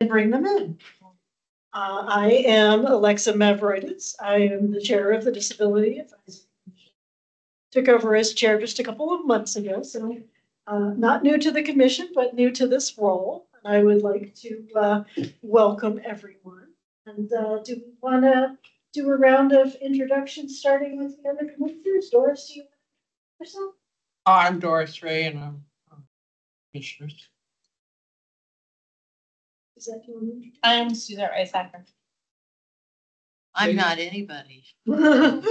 bring them in. I am Alexa Mavroidis. I am the chair of the Disability Advisory Commission. Took over as chair just a couple of months ago, so not new to the commission, but new to this role. And I would like to welcome everyone. And do we want to do a round of introductions, starting with the other commissioners? Doris, do you want to yourself? I'm Doris Ray, and I'm commissioners. Is that you? I'm Susan Rice-Hacker. I'm not anybody. I'm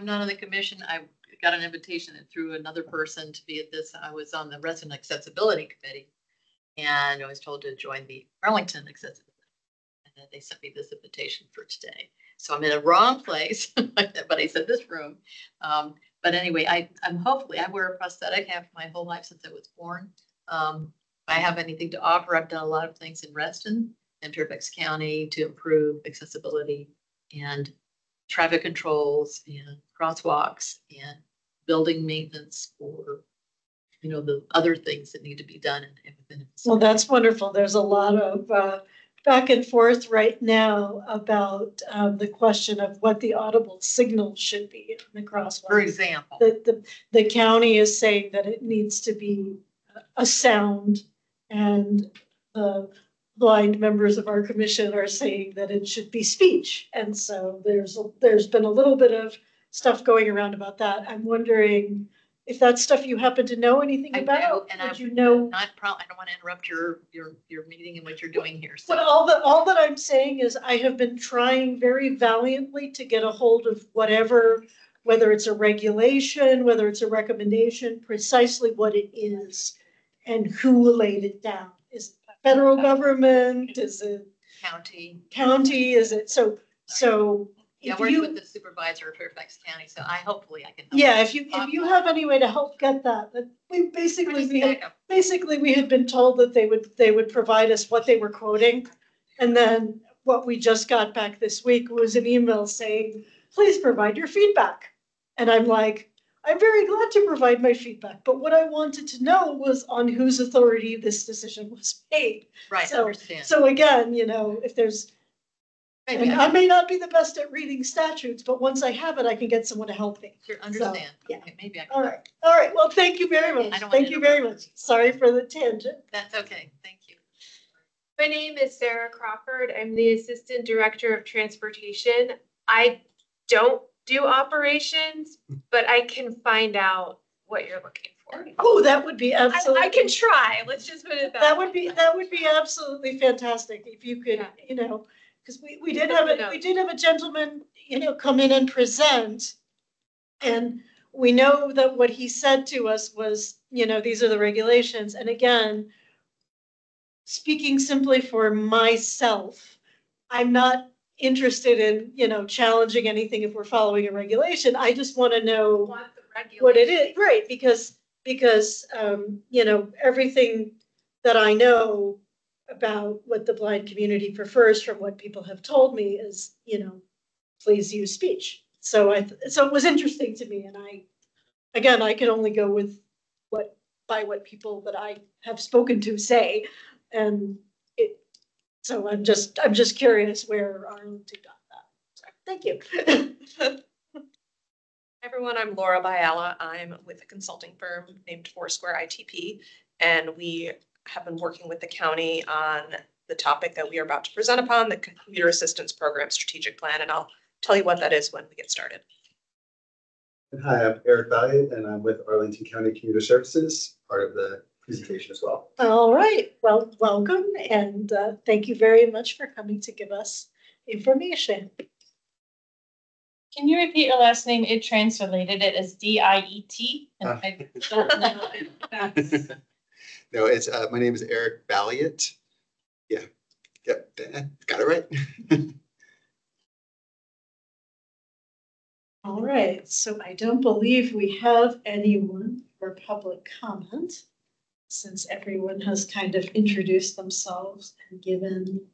not on the commission. I got an invitation through another person to be at this. I was on the Resident Accessibility Committee, and I was told to join the Arlington Accessibility. And then they sent me this invitation for today. So I'm in the wrong place, but I said this room. But anyway, I'm hopefully, I wear a prosthetic, have my whole life since I was born. If I have anything to offer, I've done a lot of things in Reston and Fairfax County to improve accessibility and traffic controls and crosswalks and building maintenance for, you know, the other things that need to be done within it. Well, that's wonderful. There's a lot of back and forth right now about the question of what the audible signal should be in the crosswalk. For example, the county is saying that it needs to be a sound, and the blind members of our commission are saying that it should be speech. And so there's been a little bit of stuff going around about that. I'm wondering if that's stuff you happen to know anything about. And I don't want to interrupt your meeting and what you're doing here. So but all that I'm saying is I have been trying very valiantly to get a hold of whatever, whether it's a regulation, whether it's a recommendation, precisely what it is and who laid it down. Is it the federal government? Is it county? Is it so? Yeah, I work with the supervisor of Fairfax County, so hopefully I can help. Yeah, if you have any way to help get that, we had been told that they would provide us what they were quoting, and then what we just got back this week was an email saying, please provide your feedback. And I'm like, I'm very glad to provide my feedback, but what I wanted to know was on whose authority this decision was made. Right, so, understand. So again, you know, if there's, and I may not be the best at reading statutes, but once I have it, I can get someone to help me. Sure, understand. So, yeah. Okay, maybe I can. All right. Well, thank you very much. Thank you very much. Sorry for the tangent. That's okay. Thank you. My name is Sarah Crawford. I'm the Assistant Director of Transportation. I don't do operations, but I can find out what you're looking for. Oh, that would be absolutely. I can try. Let's just put it that way. That would be absolutely fantastic if you could, yeah. You know, because we did have a gentleman, you know, come in and present, and we know that what he said to us was, you know, these are the regulations. And again, speaking simply for myself, I'm not interested in, you know, challenging anything if we're following a regulation. I just want to know what it is, right? Because you know, everything that I know about what the blind community prefers from what people have told me is, you know, please use speech. So so it was interesting to me, and I can only go with what people that I have spoken to say, and so I'm just curious where Arlington got that. So, thank you. Everyone, I'm Laura Biala. I'm with a consulting firm named Foursquare ITP, and we have been working with the county on the topic that we are about to present upon, the Computer Assistance Program Strategic Plan, and I'll tell you what that is when we get started. Hi, I'm Eric Valiant, and I'm with Arlington County Commuter Services, part of the presentation as well. All right, well, welcome, and thank you very much for coming to give us information. Can you repeat your last name? It translated it as D-I-E-T, and I don't know if that's... No, it's my name is Eric Valiant. Yeah, got it right. All right, so I don't believe we have anyone for public comment, since everyone has kind of introduced themselves and given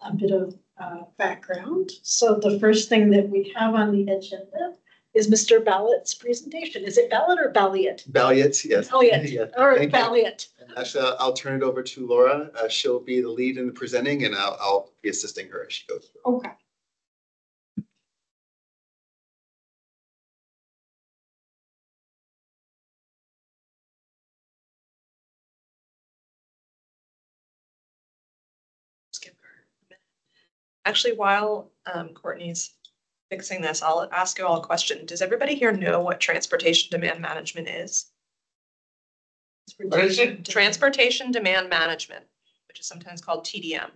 a bit of background. So the first thing that we have on the agenda is Mr. Ballott's presentation. Is it Ballot or Balliot? Balliet, yes. Balliot, Yeah, or thank you. Balliot. Actually, I'll turn it over to Laura. She'll be the lead in the presenting, and I'll be assisting her as she goes through. Okay. Actually, while Courtney's fixing this, I'll ask you all a question. Does everybody here know what transportation demand management is? What is it? Transportation demand management, which is sometimes called TDM.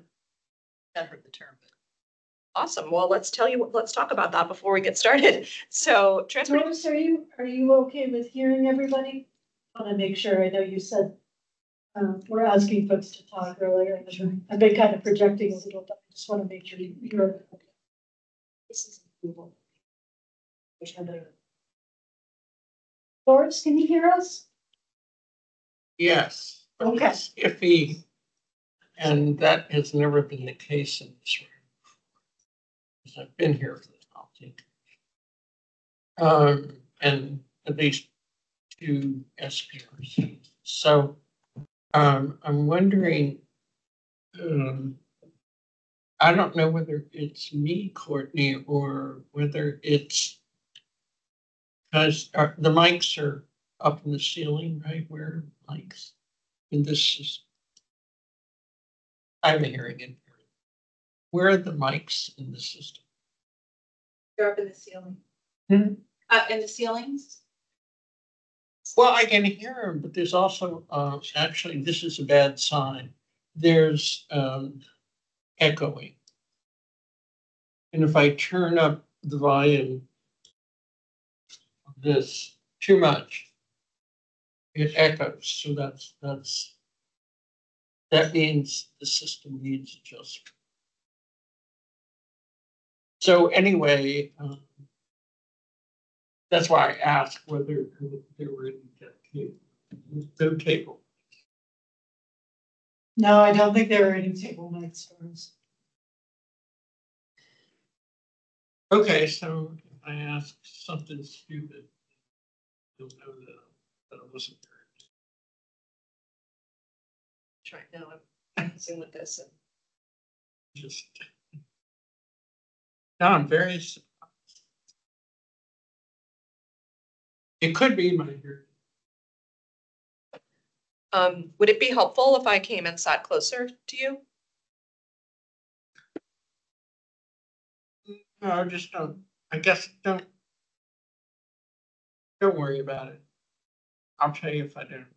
I've heard the term, but Awesome. Well, let's talk about that before we get started. So transportation. Doris, are you okay with hearing everybody? I want to make sure. I know you said we're asking folks to talk earlier. I've been kind of projecting a little, but I just want to make sure you're. This is approval. Doris, can you hear us? Yes. But Okay. it's iffy. And that has never been the case in this room. Because I've been here for the and at least 2 SPRs. So I'm wondering, I don't know whether it's me, Courtney, or whether it's because the mics are up in the ceiling, right? Where are mics? And this is, I have a hearing impairment. Where are the mics in the system? They're up in the ceiling. Hmm? In the ceilings? Well, I can hear them, but there's also, actually, this is a bad sign. There's echoing. And if I turn up the volume of this too much, it echoes. So that means the system needs adjustment. So anyway, that's why I asked whether there were any no table. No, I don't think there are any table mics for us. Okay, so if I ask something stupid, you'll know that I wasn't there. Right now, I'm messing with this. And Just now, I'm very surprised. It could be my hearing. would it be helpful if I came and sat closer to you? No, just don't. I guess don't worry about it. I'll tell you if I don't understand.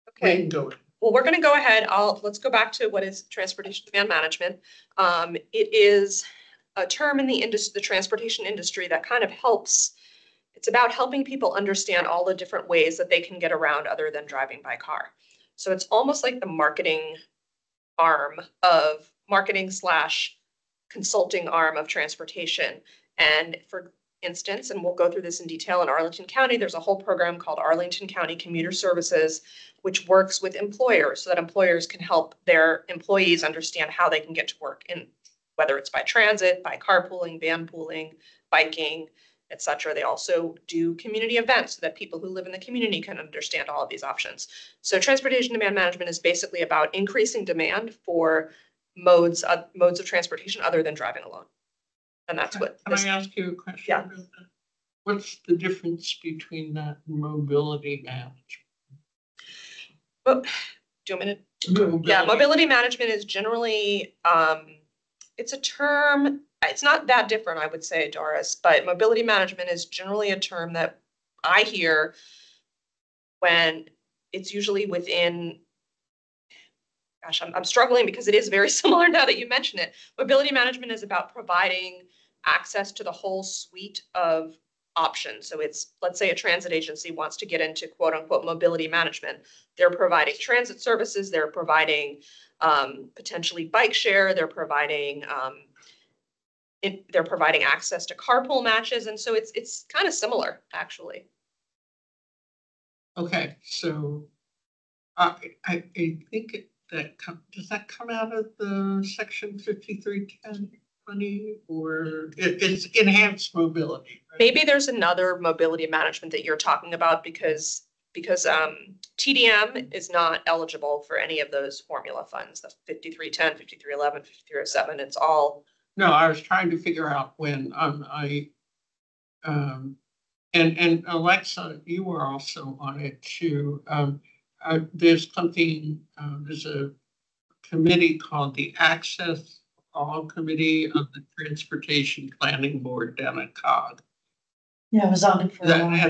We Okay. can go in. Well, we're going to go ahead. Let's go back to what is transportation demand management. It is a term in the transportation industry that kind of helps. It's about helping people understand all the different ways that they can get around other than driving by car. So it's almost like the marketing arm of marketing/consulting arm of transportation. And for instance, and we'll go through this in detail, in Arlington County, there's a whole program called Arlington County Commuter Services, which works with employers so that employers can help their employees understand how they can get to work, in whether it's by transit, by carpooling, van pooling, biking, etc. They also do community events so that people who live in the community can understand all of these options. So transportation demand management is basically about increasing demand for modes of transportation other than driving alone. And that's what Can I ask you a question? Yeah. About that? What's the difference between that and mobility management? Well, do you want me to? Yeah, mobility management is generally, it's a term, it's not that different, I would say, Doris, but mobility management is generally a term that I hear when it's usually within, gosh, I'm struggling because it is very similar now that you mention it. Mobility management is about providing access to the whole suite of options. So it's, let's say a transit agency wants to get into quote unquote mobility management. They're providing transit services, they're providing potentially bike share, they're providing access to carpool matches. And so it's kind of similar, actually. Okay, so I think does that come out of the section 5310? money, or it's enhanced mobility? Right? Maybe there's another mobility management that you're talking about because TDM is not eligible for any of those formula funds, the 5310, 5311, 5307. It's all. No, I was trying to figure out when and Alexa, you were also on it too. There's something, there's a committee called the Access All Committee of the Transportation Planning Board down at COG. Yeah, I was on it for a while.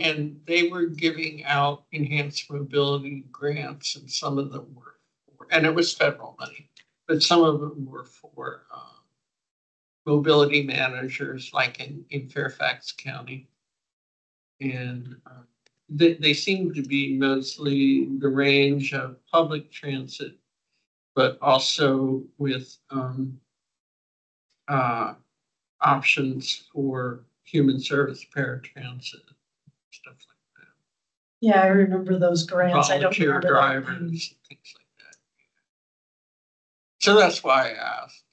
And they were giving out enhanced mobility grants, and some of them were and it was federal money, but some of them were for mobility managers, like in Fairfax County. And they seem to be mostly the range of public transit, but also with options for human service paratransit, stuff like that. Yeah, I remember those grants. I don't Volunteer remember drivers, and things like that. So that's why I asked.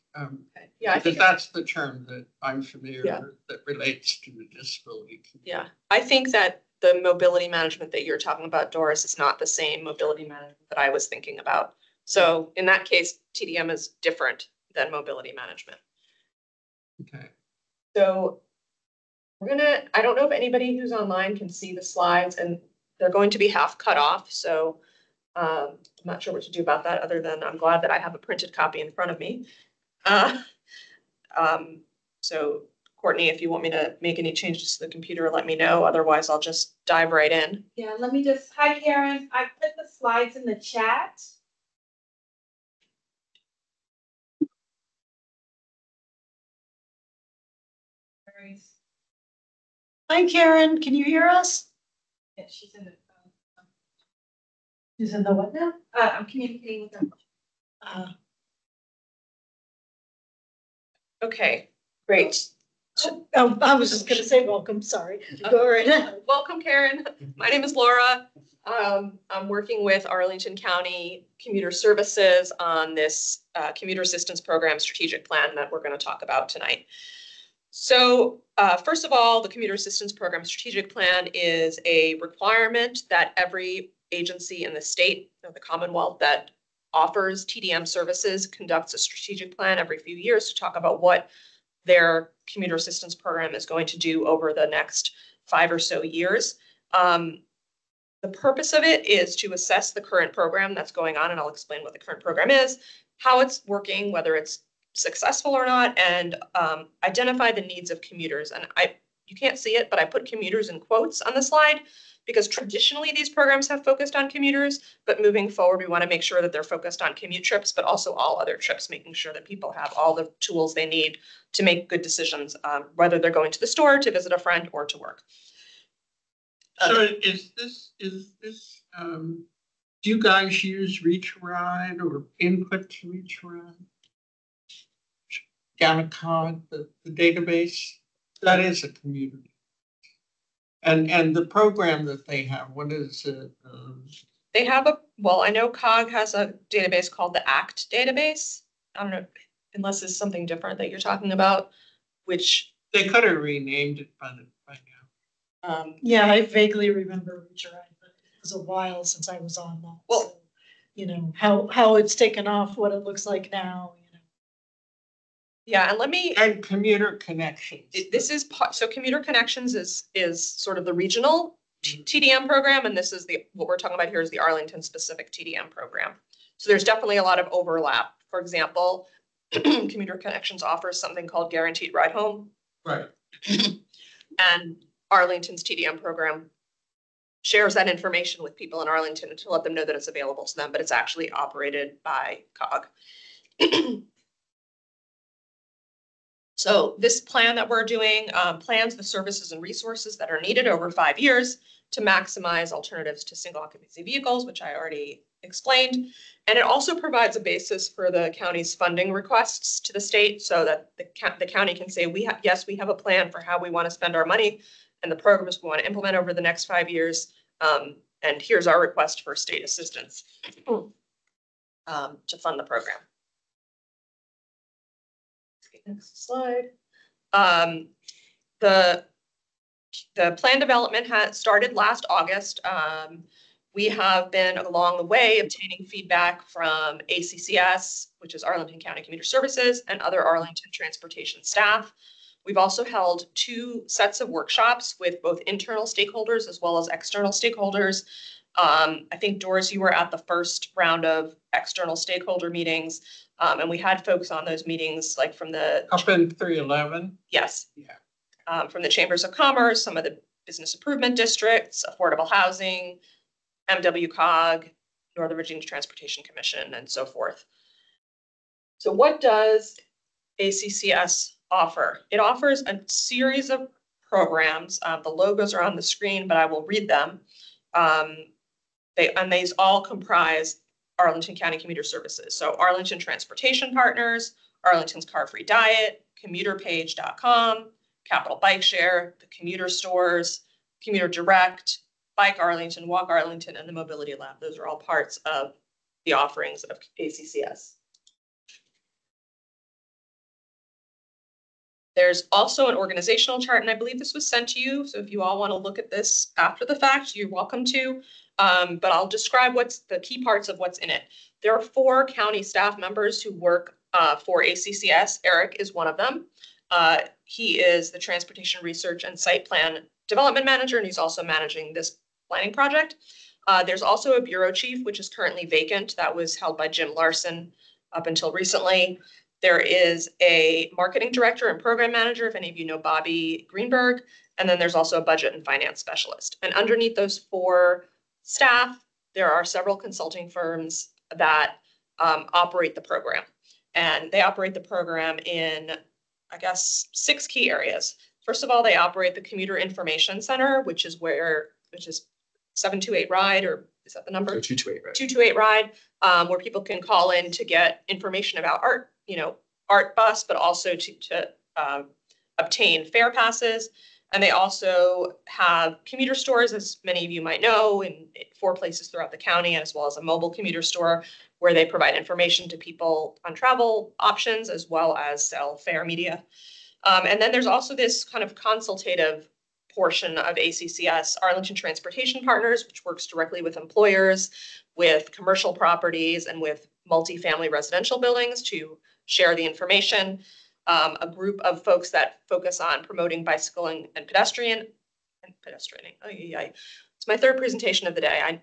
Yeah, I because think that's the term that I'm familiar Yeah. with that relates to the disability community. Yeah, I think that the mobility management that you're talking about, Doris, is not the same mobility management that I was thinking about. So in that case, TDM is different than mobility management. Okay. So I don't know if anybody who's online can see the slides, and they're going to be half cut off. So I'm not sure what to do about that, other than I'm glad that I have a printed copy in front of me. So Courtney, if you want me to make any changes to the computer, let me know. Otherwise, I'll just dive right in. Yeah, let me just, hi Karen, I put the slides in the chat. Hi, Karen. Can you hear us? Yeah, she's in the, She's in the what now? I'm communicating with them. Okay, great. Oh, I was just gonna say welcome, sorry. Go right ahead. Welcome, Karen. My name is Laura. I'm working with Arlington County Commuter Services on this commuter assistance program strategic plan that we're going to talk about tonight. So first of all, the commuter assistance program strategic plan is a requirement that every agency in the state or the Commonwealth that offers TDM services conducts a strategic plan every few years to talk about what their commuter assistance program is going to do over the next 5 or so years. The purpose of it is to assess the current program that's going on, and I'll explain what the current program is, how it's working, whether it's successful or not, and identify the needs of commuters. And you can't see it, but I put commuters in quotes on the slide because traditionally these programs have focused on commuters, but moving forward, we want to make sure that they're focused on commute trips, but also all other trips, making sure that people have all the tools they need to make good decisions, whether they're going to the store, to visit a friend, or to work. So is this, do you guys use Reach Ride or input to Reach Ride? DAC, the database, that is a community. And the program that they have, what is it? They have well, I know COG has a database called the ACT database. I don't know, unless it's something different that you're talking about, which. They could have renamed it by now. Yeah, I vaguely remember Reach Ride, but it was a while since I was on that. Well, so, you know, how it's taken off, what it looks like now, you know. Yeah, and let me. And commuter connections. This is so commuter connections is sort of the regional TDM program, and this is what we're talking about here is the Arlington specific TDM program. So there's definitely a lot of overlap. For example, commuter connections offers something called guaranteed ride home. Right. And Arlington's TDM program shares that information with people in Arlington to let them know that it's available to them, but it's actually operated by COG. So this plan that we're doing plans the services and resources that are needed over 5 years to maximize alternatives to single occupancy vehicles, which I already explained. And it also provides a basis for the county's funding requests to the state so that the county can say, yes, we have a plan for how we want to spend our money and the programs we want to implement over the next 5 years. And here's our request for state assistance to fund the program. Next slide. The plan development has started last August. We have been along the way obtaining feedback from ACCS, which is Arlington County Commuter Services, and other Arlington transportation staff. We've also held 2 sets of workshops with both internal stakeholders as well as external stakeholders. I think, Doris, you were at the first round of external stakeholder meetings, and we had folks on those meetings like from the Up in 311. Yes. Yeah. From the chambers of commerce, some of the business improvement districts, affordable housing, MWCOG, Northern Virginia Transportation Commission, and so forth. So what does ACCS offer? It offers a series of programs. The logos are on the screen, but I will read them. These all comprise Arlington County Commuter Services. So Arlington Transportation Partners, Arlington's Car Free Diet, CommuterPage.com, Capital Bike Share, the Commuter Stores, Commuter Direct, Bike Arlington, Walk Arlington, and the Mobility Lab. Those are all parts of the offerings of ACCS. There's also an organizational chart, and I believe this was sent to you. So if you all want to look at this after the fact, you're welcome to. But I'll describe what's the key parts of what's in it. There are 4 county staff members who work for ACCS. Eric is one of them. He is the Transportation Research and Site Plan Development Manager, and he's also managing this planning project. There's also a bureau chief, which is currently vacant. That was held by Jim Larson up until recently. There is a marketing director and program manager, if any of you know Bobby Greenberg. And then there's also a budget and finance specialist. And underneath those 4 staff, there are several consulting firms that operate the program. And they operate the program in, I guess, 6 key areas. First of all, they operate the Commuter Information Center, which is 728 Ride, or is that the number? 228 Ride. 228 Ride, where people can call in to get information about art, art bus, but also to obtain fare passes. And they also have commuter stores, as many of you might know, in 4 places throughout the county, as well as a mobile commuter store where they provide information to people on travel options, as well as sell fare media. And then there's also this kind of consultative portion of ACCS, Arlington Transportation Partners, which works directly with employers, with commercial properties, and with multifamily residential buildings to share the information. A group of folks that focus on promoting bicycling and pedestrianing. Oh, yeah. It's my 3rd presentation of the day.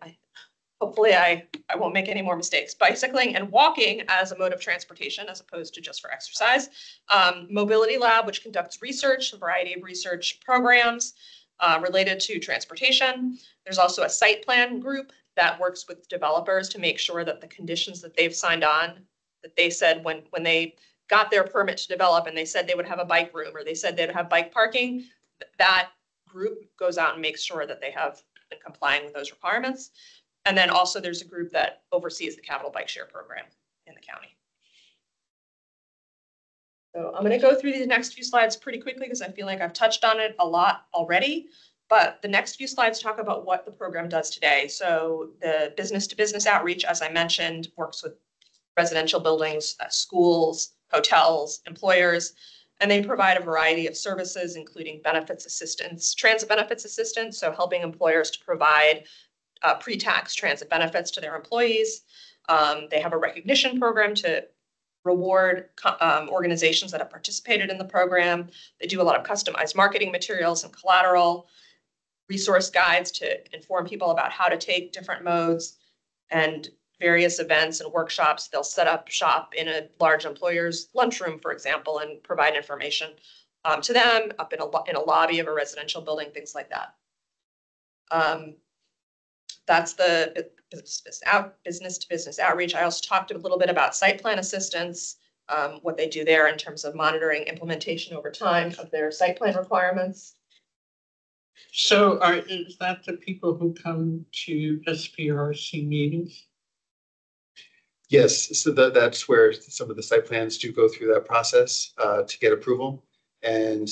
Hopefully I won't make any more mistakes. Bicycling and walking as a mode of transportation, as opposed to just for exercise. Mobility Lab, which conducts research, a variety of research programs related to transportation. There's also a site plan group that works with developers to make sure that the conditions that they've signed on, that they said when they got their permit to develop and they said they would have a bike room, or they said they'd have bike parking, that group goes out and makes sure that they have been complying with those requirements. And then also there's a group that oversees the Capital Bike Share program in the county. So I'm going to go through these next few slides pretty quickly because I feel like I've touched on it a lot already. But the next few slides talk about what the program does today. So the business-to-business outreach, as I mentioned, works with residential buildings, schools, hotels, employers, and they provide a variety of services, including benefits assistance, transit benefits assistance, so helping employers to provide pre-tax transit benefits to their employees. They have a recognition program to reward organizations that have participated in the program. They do a lot of customized marketing materials and collateral, resource guides to inform people about how to take different modes, and various events and workshops. They'll set up shop in a large employer's lunchroom, for example, and provide information to them up in a lobby of a residential building, things like that. That's the business-to-business outreach. I also talked a little bit about site plan assistance, what they do there in terms of monitoring implementation over time of their site plan requirements. So is that the people who come to SPRC meetings? Yes, so that's where some of the site plans do go through that process to get approval. And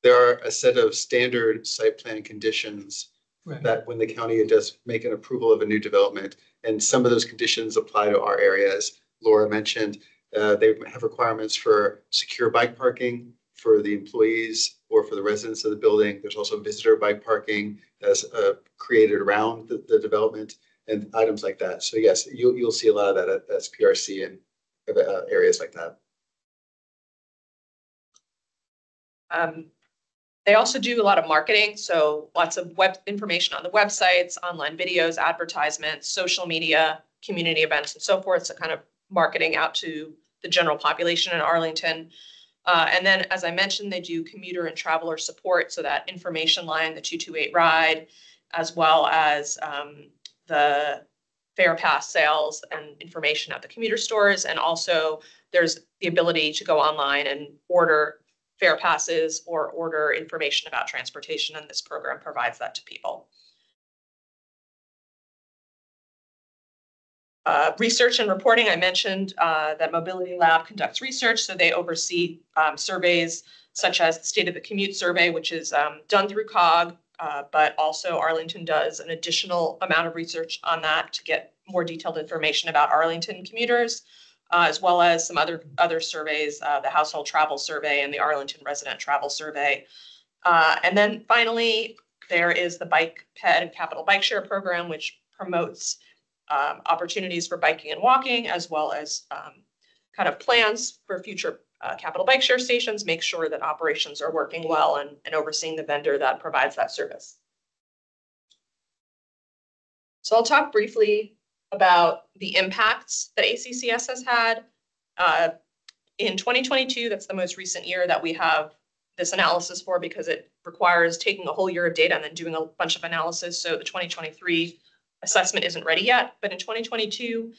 there are a set of standard site plan conditions that when the county does make an approval of a new development, and some of those conditions apply to our area, as Laura mentioned, They have requirements for secure bike parking for the employees or for the residents of the building. There's also visitor bike parking that's created around the development and items like that. So yes, you'll see a lot of that at SPRC and areas like that. They also do a lot of marketing, so lots of web information on the websites, online videos, advertisements, social media, community events, and so forth. So kind of marketing out to the general population in Arlington. And then, as I mentioned, they do commuter and traveler support, so that information line, the 228 ride, as well as the fare pass sales and information at the commuter stores. And also there's the ability to go online and order fare passes or order information about transportation, and this program provides that to people. Research and reporting, I mentioned that Mobility Lab conducts research, so they oversee surveys such as the State of the Commute Survey, which is done through COG, but also Arlington does an additional amount of research on that to get more detailed information about Arlington commuters, as well as some other surveys, the Household Travel Survey and the Arlington Resident Travel Survey. And then finally, there is the Bike Ped and Capital Bike Share Program, which promotes opportunities for biking and walking, as well as kind of plans for future capital bike share stations, make sure that operations are working well, and overseeing the vendor that provides that service. So I'll talk briefly about the impacts that ACCS has had. In 2022, that's the most recent year that we have this analysis for, because it requires taking a whole year of data and then doing a bunch of analysis. So the 2023 assessment isn't ready yet, but in 2022,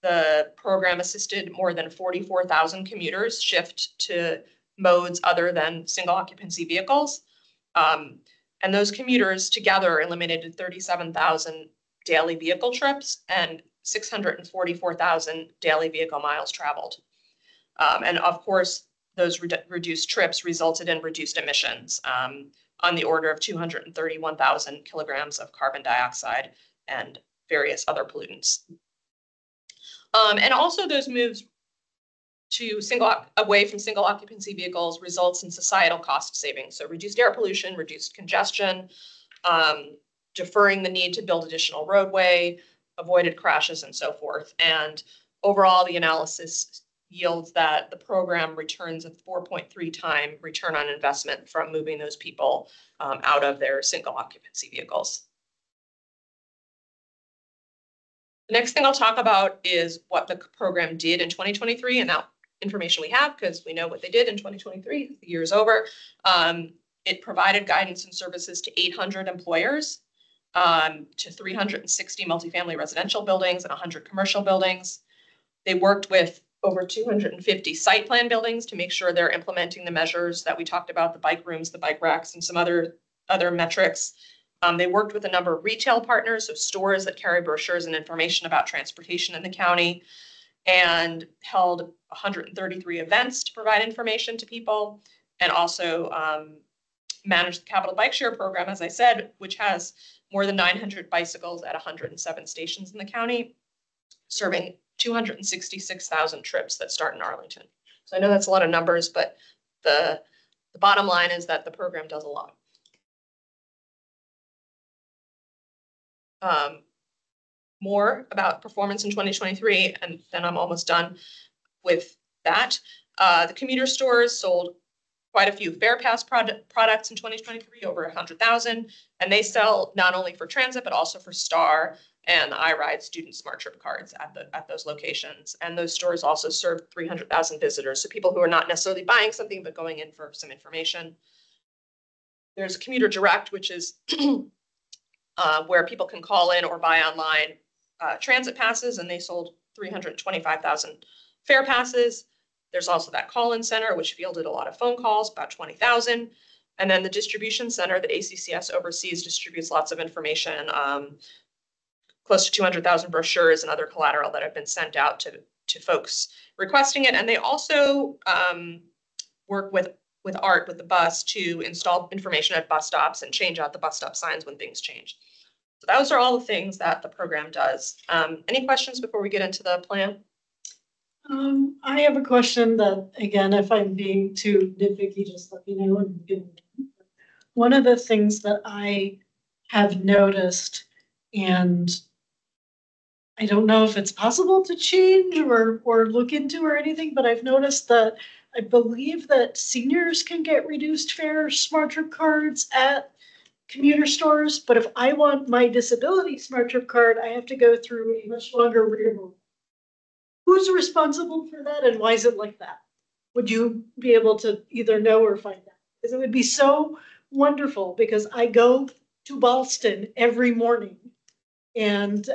the program assisted more than 44,000 commuters shift to modes other than single occupancy vehicles. And those commuters together eliminated 37,000 daily vehicle trips and 644,000 daily vehicle miles traveled. And of course, those reduced trips resulted in reduced emissions on the order of 231,000 kilograms of carbon dioxide and various other pollutants. And also those moves to away from single occupancy vehicles results in societal cost savings. So reduced air pollution, reduced congestion, deferring the need to build additional roadway, avoided crashes, and so forth. And overall, the analysis yields that the program returns a 4.3 time return on investment from moving those people out of their single occupancy vehicles. The next thing I'll talk about is what the program did in 2023, and that information we have because we know what they did in 2023. The year is over. It provided guidance and services to 800 employers, to 360 multifamily residential buildings and 100 commercial buildings. They worked with over 250 site plan buildings to make sure they're implementing the measures that we talked about, the bike rooms, the bike racks, and some other metrics. They worked with a number of retail partners, so stores that carry brochures and information about transportation in the county, and held 133 events to provide information to people, and also managed the Capital Bike Share Program, as I said, which has more than 900 bicycles at 107 stations in the county, serving 266,000 trips that start in Arlington. So I know that's a lot of numbers, but the bottom line is that the program does a lot. More about performance in 2023, and then I'm almost done with that. The commuter stores sold quite a few fare pass products in 2023, over 100,000, and they sell not only for transit but also for Star and the iRide student smart trip cards at those locations. And those stores also serve 300,000 visitors, so people who are not necessarily buying something but going in for some information. There's Commuter Direct, which is where people can call in or buy online transit passes, and they sold 325,000 fare passes. There's also that call-in center, which fielded a lot of phone calls, about 20,000. And then the distribution center that ACCS oversees distributes lots of information, close to 200,000 brochures and other collateral that have been sent out to folks requesting it. And they also work with ART, with the bus, to install information at bus stops and change out the bus stop signs when things change. So those are all the things that the program does. Any questions before we get into the plan? I have a question that, again, if I'm being too nitpicky, just let me know. One of the things that I have noticed, and I don't know if it's possible to change or look into or anything, but I've noticed that I believe that seniors can get reduced fare Smart Trip cards at commuter stores, but if I want my disability Smart Trip card, I have to go through a much longer rigmarole. Who's responsible for that and why is it like that? Would you be able to either know or find out? Because it would be so wonderful because I go to Boston every morning and,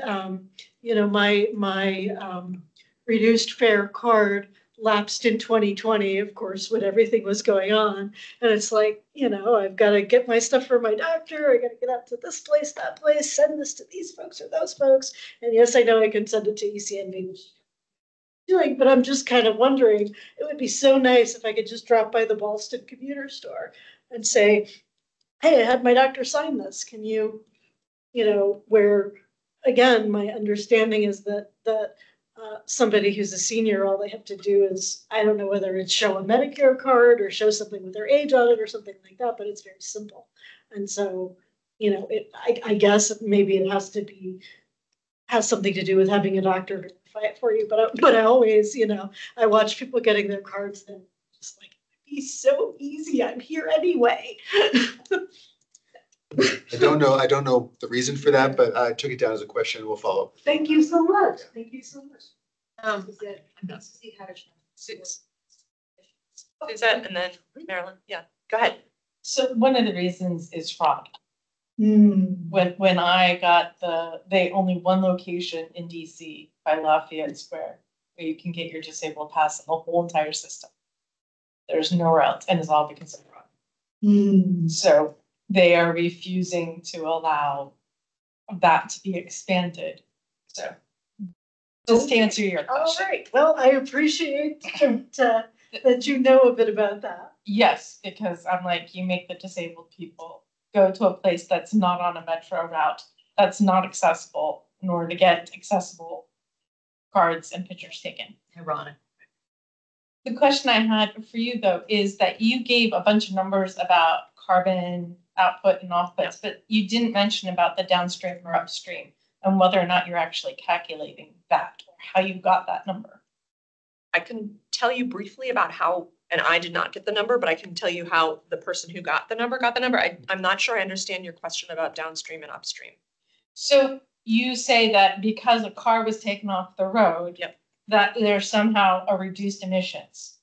you know, my reduced fare card lapsed in 2020, of course, when everything was going on. And it's like, you know, I've got to get my stuff for my doctor. I got to get out to this place, that place, send this to these folks or those folks. And yes, I know I can send it to ECNB, which doing, but I'm just kind of wondering, it would be so nice if I could just drop by the Boston commuter store and say, hey, I had my doctor sign this. Can you, you know, where, again, my understanding is that somebody who's a senior, all they have to do is, I don't know whether it's show a Medicare card or show something with their age on it or something like that, but it's very simple. And so, you know, I guess maybe it has something to do with having a doctor verify it for you. But I always, you know, I watch people getting their cards and just like, it'd be so easy. I'm here anyway. I don't know the reason for that, but I took it down as a question. We'll follow up. Thank you so much. Thank you so much. Suzette and then Marilyn. Yeah, go ahead. So one of the reasons is fraud. Mm. When I got they only one location in DC by Lafayette Square where you can get your disabled pass in the whole entire system. There's nowhere else, and it's all because of fraud. Mm. So they are refusing to allow that to be expanded. So just to answer your question. All right. Well, I appreciate that you know a bit about that. Yes, because I'm like, you make the disabled people go to a place that's not on a metro route, that's not accessible in order to get accessible cards and pictures taken. Ironic. The question I had for you though is that you gave a bunch of numbers about carbon output and offsets, but you didn't mention about the downstream or upstream and whether or not you're actually calculating that or how you got that number. I can tell you briefly about how, and I did not get the number, but I can tell you how the person who got the number. I'm not sure I understand your question about downstream and upstream. So you say that because a car was taken off the road, yep, that there's somehow a reduced emissions.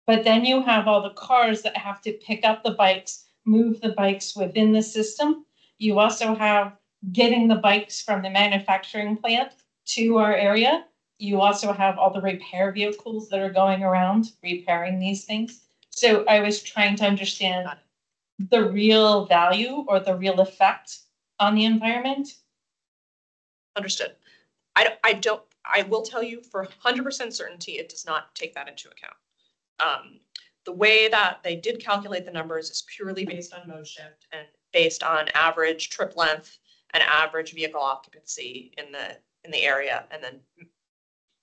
But then you have all the cars that have to pick up the bikes, move the bikes within the system. You also have getting the bikes from the manufacturing plant to our area. You also have all the repair vehicles that are going around repairing these things. So I was trying to understand the real value or the real effect on the environment. Understood. I will tell you for 100% certainty, it does not take that into account. The way that they did calculate the numbers is purely based on mode shift and based on average trip length and average vehicle occupancy in the area, and then,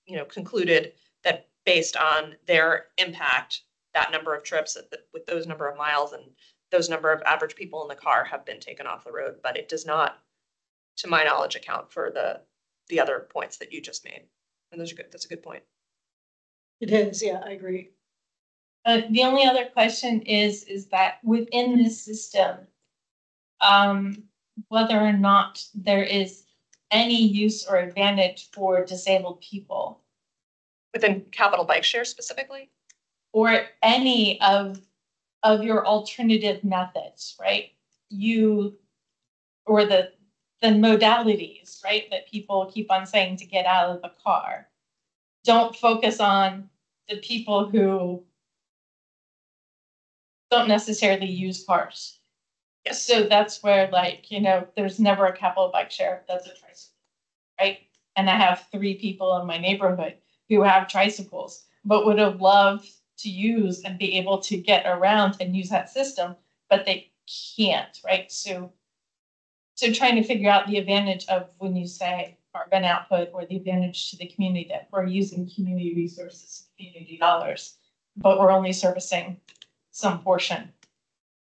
you know, concluded that based on their impact, that number of trips with those number of miles and those number of average people in the car have been taken off the road, but it does not, to my knowledge, account for the other points that you just made. And those are good. That's a good point. It is, yeah, I agree. The only other question is that within this system, whether or not there is any use or advantage for disabled people. Within Capital Bike Share specifically? Or any of your alternative methods, right? Or the modalities, right, that people keep on saying to get out of the car. Don't focus on the people who don't necessarily use cars. Yes. So that's where, like, you know, there's never a Capital Bike Share that's a tricycle, right? And I have 3 people in my neighborhood who have tricycles, but would have loved to use and be able to get around and use that system, but they can't, right? So trying to figure out the advantage of when you say carbon output or the advantage to the community that we're using community resources, community dollars, but we're only servicing some portion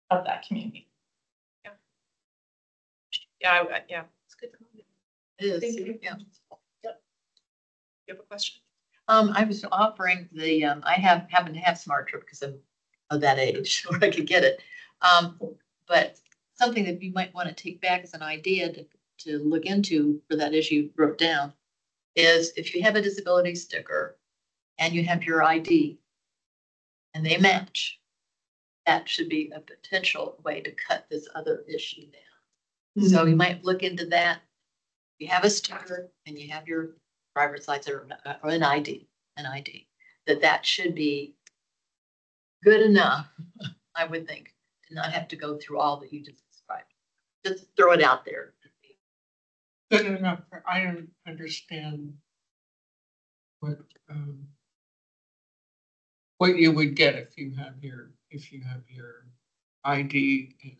of that community. Yeah, It's good. It is, Thank you. yeah. You have a question? I was offering the, I happen to have Smart Trip because I'm of that age where I could get it. But something that you might want to take back as an idea to look into for that issue you wrote down is if you have a disability sticker and you have your ID and they match, that should be a potential way to cut this other issue down. So you might look into that. You have a sticker and you have your driver's license or an ID, that should be good enough, I would think, to not have to go through all that you just described. Just throw it out there. Good enough. I don't understand what you would get if you have your ID and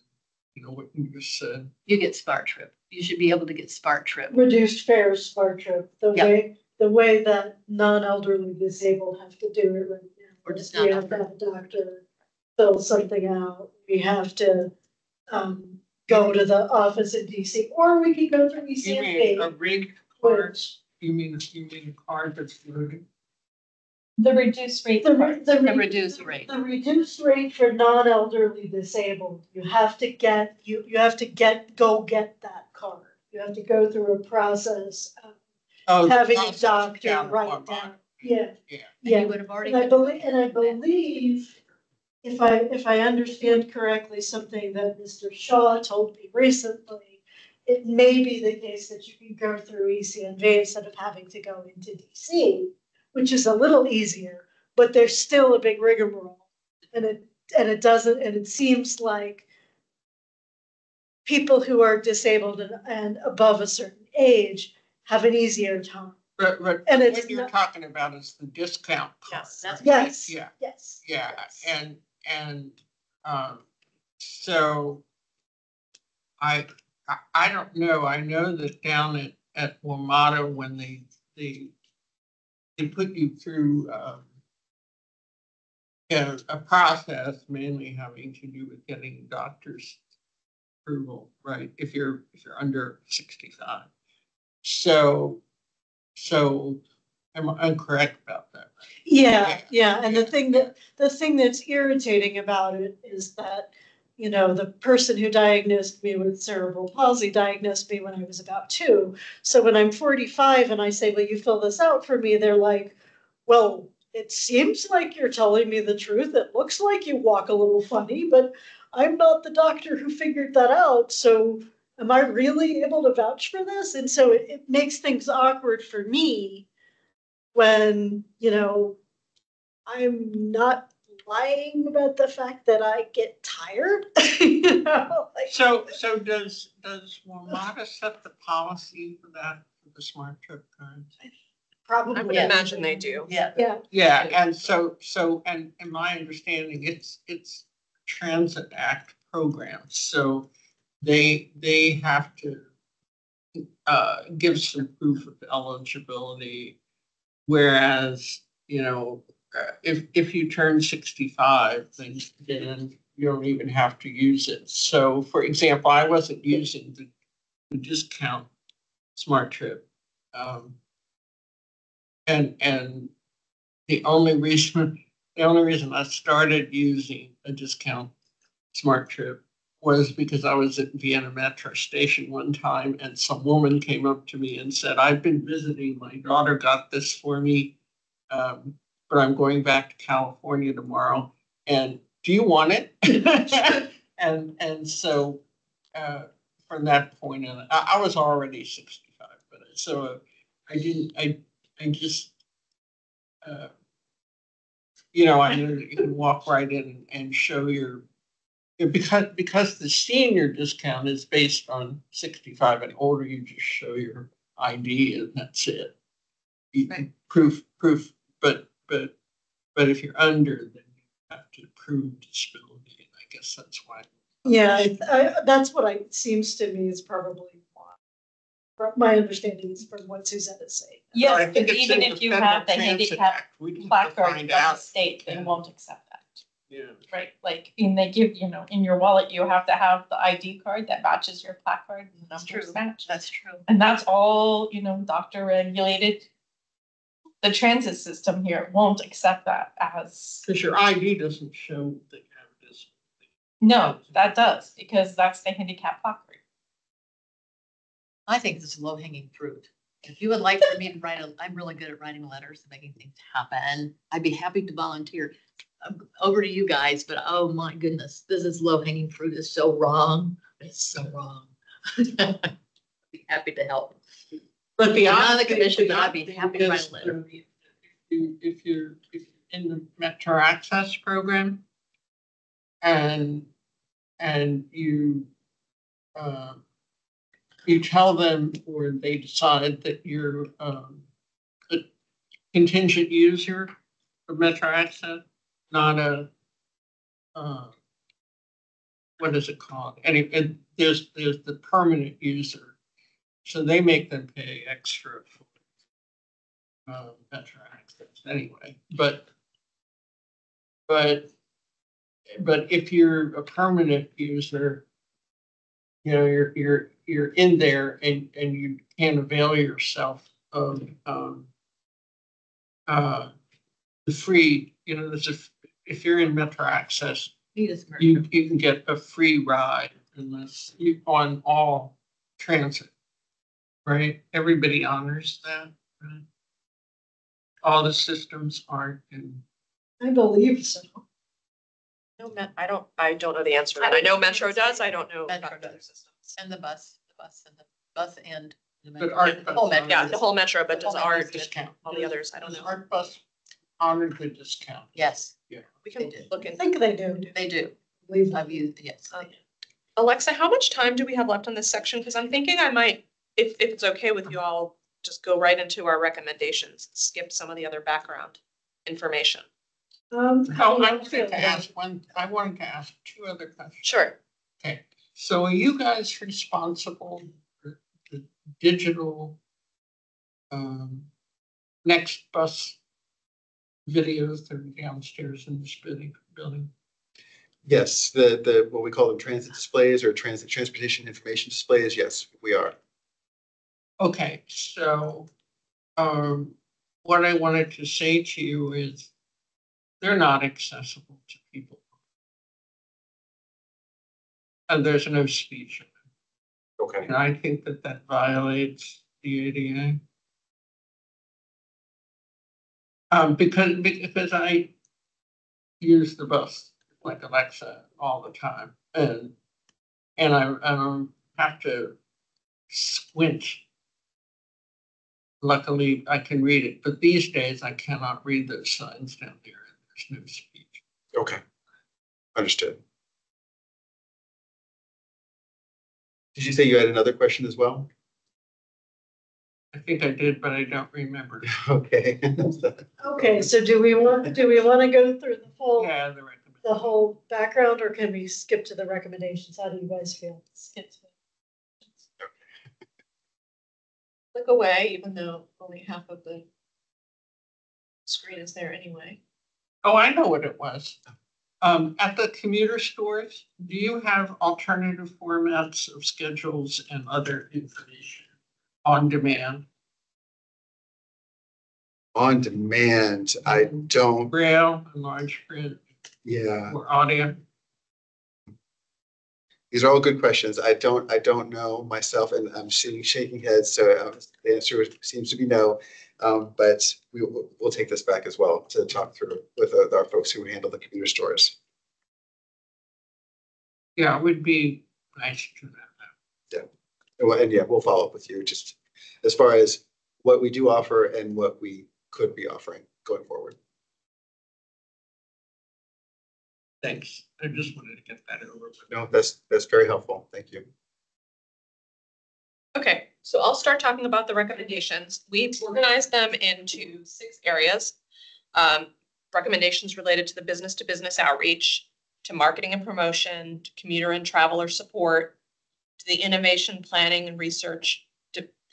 you know what you just said. You get Smart Trip. You should be able to get Smart Trip. Reduced fare Smart Trip, Yep. the way that non-elderly disabled have to do it right now. Or just We have to have a doctor fill something out. We have to go to the office in DC, or we can go through You mean a ECMP, rig card? which You mean a card that's loaded? The reduced rate. the reduced rate. The reduced rate for non-elderly disabled, you have to get that card. You have to go through a process of having a doctor write down. Yeah. And you would have already. And I believe, if I understand correctly, something that Mr. Shaw told me recently, it may be the case that you can go through ECNJ instead of having to go into DC, which is a little easier, but there's still a big rigmarole. And it seems like people who are disabled and above a certain age have an easier time. But And what it's you're not- talking about is the discount card. Yes, that's right? Yes. Yeah. Yes. Yeah, yes. and so I don't know. I know that down at WMATA when they put you through a process mainly having to do with getting doctor's approval, right? If you're under 65. So I'm correct about that. Yeah. And the thing that's irritating about it is that, you know, the person who diagnosed me with cerebral palsy diagnosed me when I was about 2. So when I'm 45 and I say, will you fill this out for me? They're like, well, it seems like you're telling me the truth. It looks like you walk a little funny, but I'm not the doctor who figured that out. So am I really able to vouch for this? And so it makes things awkward for me when, you know, I'm not lying about the fact that I get tired. You know, like, So does WMATA set the policy for that, for the Smart Trip cards? probably. I would Yes. imagine they do. Yeah. Yeah. Yeah, and so and in my understanding, it's Transit Act program, so they have to give some proof of eligibility, whereas, you know, if you turn 65, then you don't even have to use it. So, for example, I wasn't using the discount Smart Trip, and the only reason I started using a discount Smart Trip was because I was at Vienna Metro Station one time and some woman came up to me and said, I've been visiting, my daughter got this for me, but I'm going back to California tomorrow, and do you want it? and so from that point on, I was already 65, but so I just you know, I know that you can walk right in and show your, because the senior discount is based on 65 and older, you just show your ID and that's it. Right. Mm-hmm. Proof, but if you're under, then you have to prove disability, and I guess that's why. Yeah, that's what it seems to me is probably from my understanding is from what Suzette is saying. I Yes, think but it's even in if the you Federal have the Transit handicap Act. We need to placard find from the out. state, they Yeah. won't accept that. Yeah. Right, like, and they give, you know, in your wallet, you have to have the ID card that matches your placard, and the That's numbers true. match. That's true. And that's all, you know, doctor regulated. The transit system here won't accept that as, Because your ID doesn't show that you have this. no, that does, because that's the handicap placard. I think this is low hanging fruit. If you would like for me to write I'm really good at writing letters and making things happen. I'd be happy to volunteer. Over to you guys, but oh my goodness, this is low hanging fruit. It's so wrong. It's so wrong. I'd be happy to help. But the I'm not on the odd thing- commission, the but I'd odd be thing happy to write is, a letter. If you're in the Metro Access program and you tell them, or they decide that you're a contingent user of Metro Access, not a what is it called? And there's the permanent user, so they make them pay extra for Metro Access anyway. But if you're a permanent user, you know you're in there and you can't avail yourself of the free. You know, if you're in Metro Access, you can get a free ride unless you on all transit, right? Everybody honors that, right? All the systems aren't in. I believe so. No, I don't know the answer to that. I know Metro does. I don't know Metro about the other does. systems. And the bus and the But metro. ART The whole bus metro. Yeah, the whole Metro, but does The whole our Metro discount. all the others? I don't Does know. ART bus honor the discount? Yes, We can They do. look I in. think they do. they do. Believe I've me. used, yes. Um, Alexa, how much time do we have left on this section? Because I'm thinking I might, if it's okay with you all, just go right into our recommendations, skip some of the other background information. Oh, I wanted to ask two other questions. Sure. Okay, so are you guys responsible for the digital next bus videos that are downstairs in this building? Yes, the what we call them transit displays or transportation information displays. Yes, we are. Okay, so what I wanted to say to you is they're not accessible to people. And there's no speech. Okay. And I think that violates the ADA. Because I use the bus like Alexa all the time, and I have to squint. Luckily, I can read it, but these days I cannot read those signs down there. There's no speech. Okay. Understood. Did you say you had another question as well? I think I did, but I don't remember. Okay. Okay, so do we want to go through Yeah, the whole background, or can we skip to the recommendations? How do you guys feel? Skip to it. Click away, even though only half of the screen is there anyway. Oh, I know what it was. At the commuter stores, do you have alternative formats of schedules and other information on demand? On demand, I don't, Braille, large print, yeah, or audio? these are all good questions. I don't know myself, and I'm shaking heads, so the answer seems to be no. But we'll take this back as well to talk through with our folks who handle the commuter stores. Yeah, it would be nice to know that. And yeah, we'll follow up with you just as far as what we do offer and what we could be offering going forward. Thanks. I just wanted to get that over with. No, that's very helpful. Thank you. Okay, so I'll start talking about the recommendations. We've organized them into 6 areas. Recommendations related to the business-to-business outreach, to marketing and promotion, to commuter and traveler support, to the innovation planning and research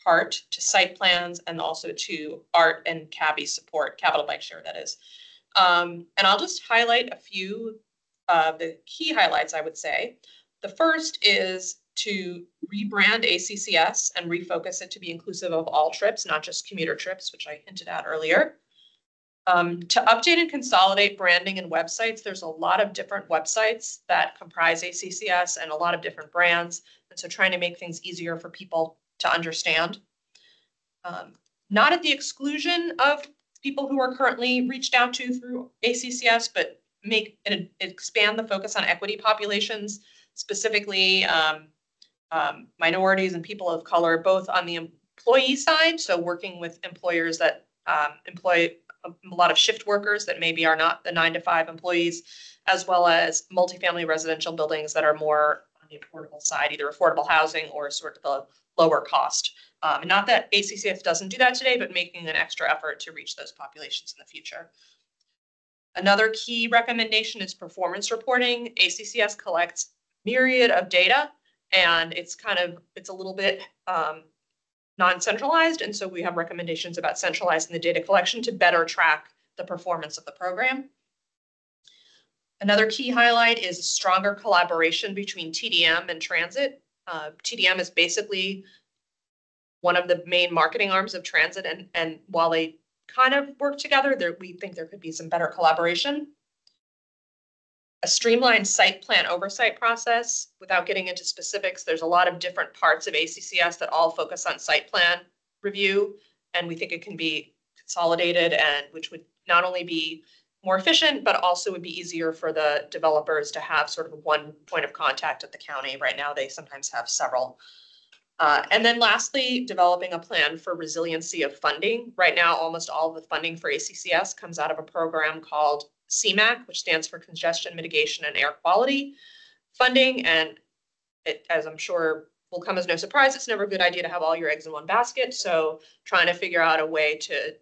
part to site plans and also to art and CABI support, capital bike share, that is. And I'll just highlight a few of the key highlights, I would say. The first is to rebrand ACCS and refocus it to be inclusive of all trips, not just commuter trips, which I hinted at earlier. To update and consolidate branding and websites, there's a lot of different websites that comprise ACCS and a lot of different brands. And so trying to make things easier for people to understand. Not at the exclusion of people who are currently reached out to through ACCS, but expand the focus on equity populations, specifically minorities and people of color, both on the employee side, so working with employers that employ a lot of shift workers that maybe are not the 9-to-5 employees, as well as multifamily residential buildings that are more on the affordable side, either affordable housing or sort of the lower cost. Not that ACCS doesn't do that today, but making an extra effort to reach those populations in the future. Another key recommendation is performance reporting. ACCS collects myriad of data, and it's a little bit non-centralized. And so we have recommendations about centralizing the data collection to better track the performance of the program. Another key highlight is stronger collaboration between TDM and transit. TDM is basically one of the main marketing arms of transit. And while they kind of work together, we think there could be some better collaboration. A streamlined site plan oversight process. Without getting into specifics, there's a lot of different parts of ACCS that all focus on site plan review, and we think it can be consolidated, and which would not only be more efficient, but also would be easier for the developers to have sort of one point of contact at the county. Right now, they sometimes have several. And then lastly, developing a plan for resiliency of funding. Right now, almost all of the funding for ACCS comes out of a program called CMAQ, which stands for Congestion Mitigation and Air Quality funding. And it, as I'm sure will come as no surprise, it's never a good idea to have all your eggs in one basket. So trying to figure out a way to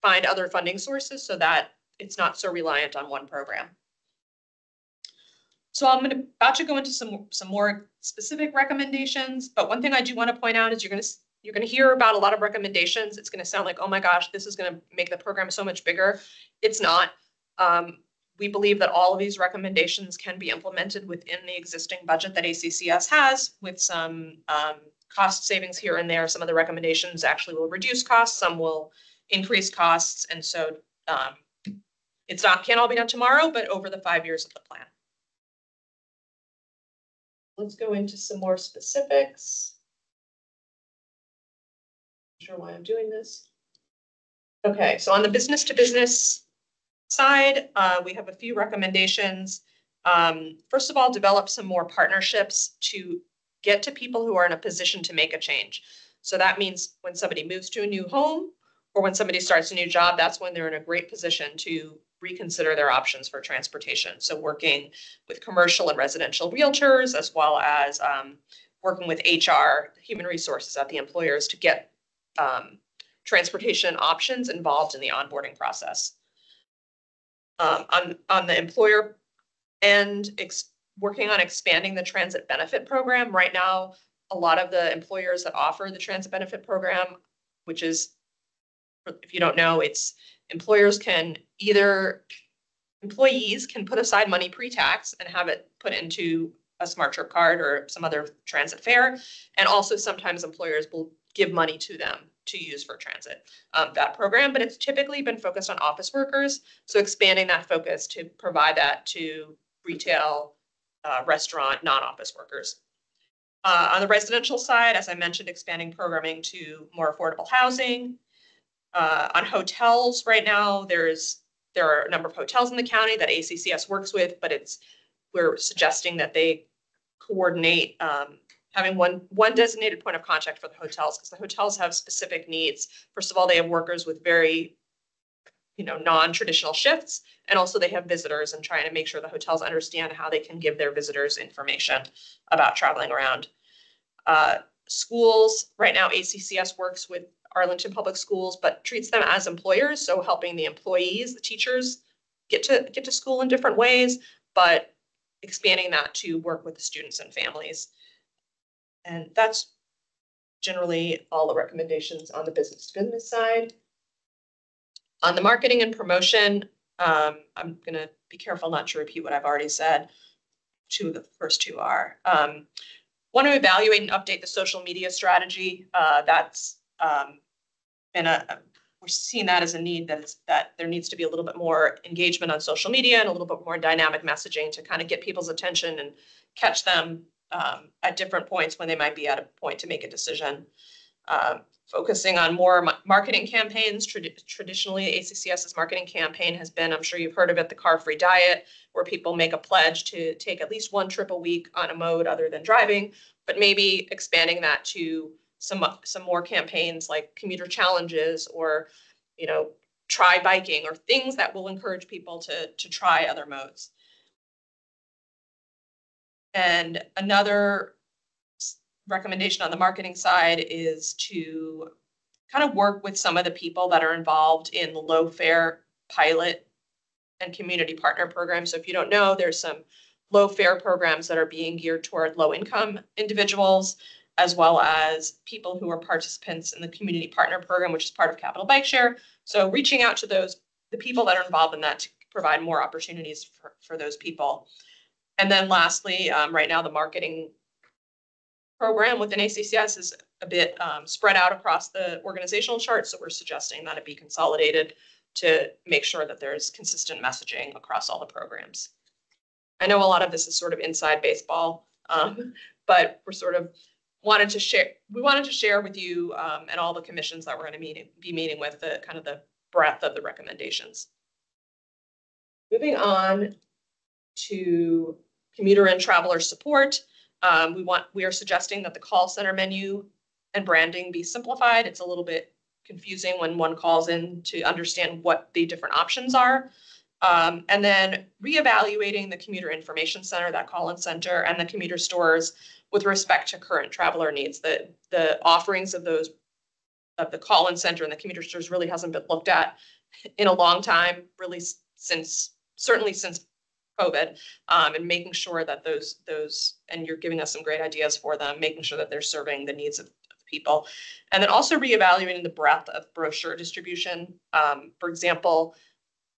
find other funding sources so that it's not so reliant on one program. So I'm about to go into some more specific recommendations, but one thing I do want to point out is you're going to hear about a lot of recommendations. It's going to sound like, oh my gosh, this is going to make the program so much bigger. It's not. We believe that all of these recommendations can be implemented within the existing budget that ACCS has, with some cost savings here and there. Some of the recommendations actually will reduce costs, some will increase costs, and so can't all be done tomorrow, but over the 5 years of the plan. Let's go into some more specifics. Not sure why I'm doing this. Okay, so on the business to business side, we have a few recommendations. First of all, develop some more partnerships to get to people who are in a position to make a change. So that means when somebody moves to a new home or when somebody starts a new job, that's when they're in a great position to reconsider their options for transportation. So working with commercial and residential realtors, as well as working with HR, human resources at the employers to get transportation options involved in the onboarding process. On the employer end, working on expanding the transit benefit program. Right now, a lot of the employers that offer the transit benefit program, which is, if you don't know, it's employees can put aside money pre-tax and have it put into a smart trip card or some other transit fare. And also sometimes employers will give money to them to use for transit, that program, but it's typically been focused on office workers. So expanding that focus to provide that to retail, restaurant, non-office workers. On the residential side, as I mentioned, expanding programming to more affordable housing. On hotels, right now, there are a number of hotels in the county that ACCS works with, but we're suggesting that they coordinate having one designated point of contact for the hotels, because the hotels have specific needs. First of all, they have workers with very, non-traditional shifts, and also they have visitors, and trying to make sure the hotels understand how they can give their visitors information about traveling around. Schools, right now, ACCS works with Arlington Public Schools, but treats them as employers, so helping the employees, the teachers, get to school in different ways, but expanding that to work with the students and families. And that's generally all the recommendations on the business to business side. On the marketing and promotion, I'm gonna be careful not to repeat what I've already said. The first two are, want to evaluate and update the social media strategy. That's been we're seeing that as a need, that there needs to be a little bit more engagement on social media and a little bit more dynamic messaging to kind of get people's attention and catch them at different points when they might be at a point to make a decision. Focusing on more marketing campaigns. Traditionally, ACCS's marketing campaign has been, I'm sure you've heard of it, the car-free diet, where people make a pledge to take at least one trip a week on a mode other than driving, but maybe expanding that to some more campaigns like commuter challenges, or, you know, try biking, or things that will encourage people to try other modes. And another recommendation on the marketing side is to kind of work with some of the people that are involved in the low fare pilot and community partner programs. So if you don't know, there's some low fare programs that are being geared toward low income individuals, as well as people who are participants in the community partner program, which is part of Capital Bike Share. So reaching out to the people that are involved in that to provide more opportunities for those people. And then lastly, right now the marketing program within ACCS is a bit spread out across the organizational chart. So we're suggesting that it be consolidated to make sure that there's consistent messaging across all the programs. I know a lot of this is sort of inside baseball, but we're sort of wanted to share with you and all the commissions that we're going to be meeting with the kind of the breadth of the recommendations. Moving on to commuter and traveler support. We are suggesting that the call center menu and branding be simplified. It's a little bit confusing when one calls in to understand what the different options are. And then reevaluating the commuter information center, that call-in center, and the commuter stores with respect to current traveler needs. The offerings of the call-in center and the commuter stores really hasn't been looked at in a long time, really certainly since COVID, and making sure that those, and you're giving us some great ideas for them, making sure that they're serving the needs of people. And then also reevaluating the breadth of brochure distribution. For example,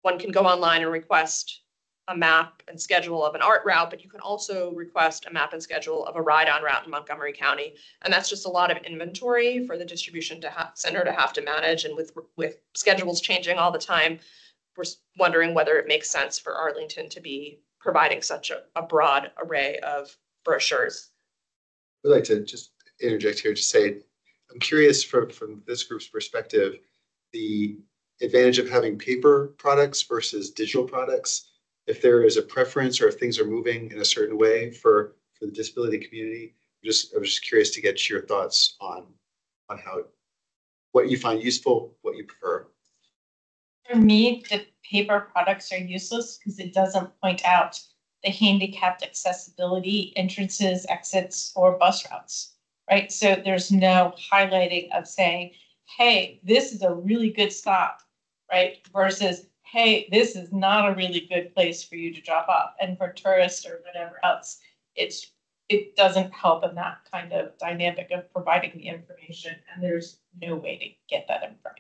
one can go online and request a map and schedule of an art route, but you can also request a map and schedule of a ride-on route in Montgomery County. And that's just a lot of inventory for the distribution center to have to manage. And with schedules changing all the time, we're wondering whether it makes sense for Arlington to be providing such a broad array of brochures. I'd like to just interject here to say, I'm curious from this group's perspective, the advantage of having paper products versus digital products. If there is a preference or if things are moving in a certain way for the disability community, I was just curious to get your thoughts on what you find useful, what you prefer. For me, the paper products are useless because it doesn't point out the handicapped accessibility entrances, exits, or bus routes, right? So there's no highlighting of saying, hey, this is a really good stop, right? Versus, hey, this is not a really good place for you to drop off. And for tourists or whatever else, it doesn't help in that kind of dynamic of providing the information. And there's no way to get that information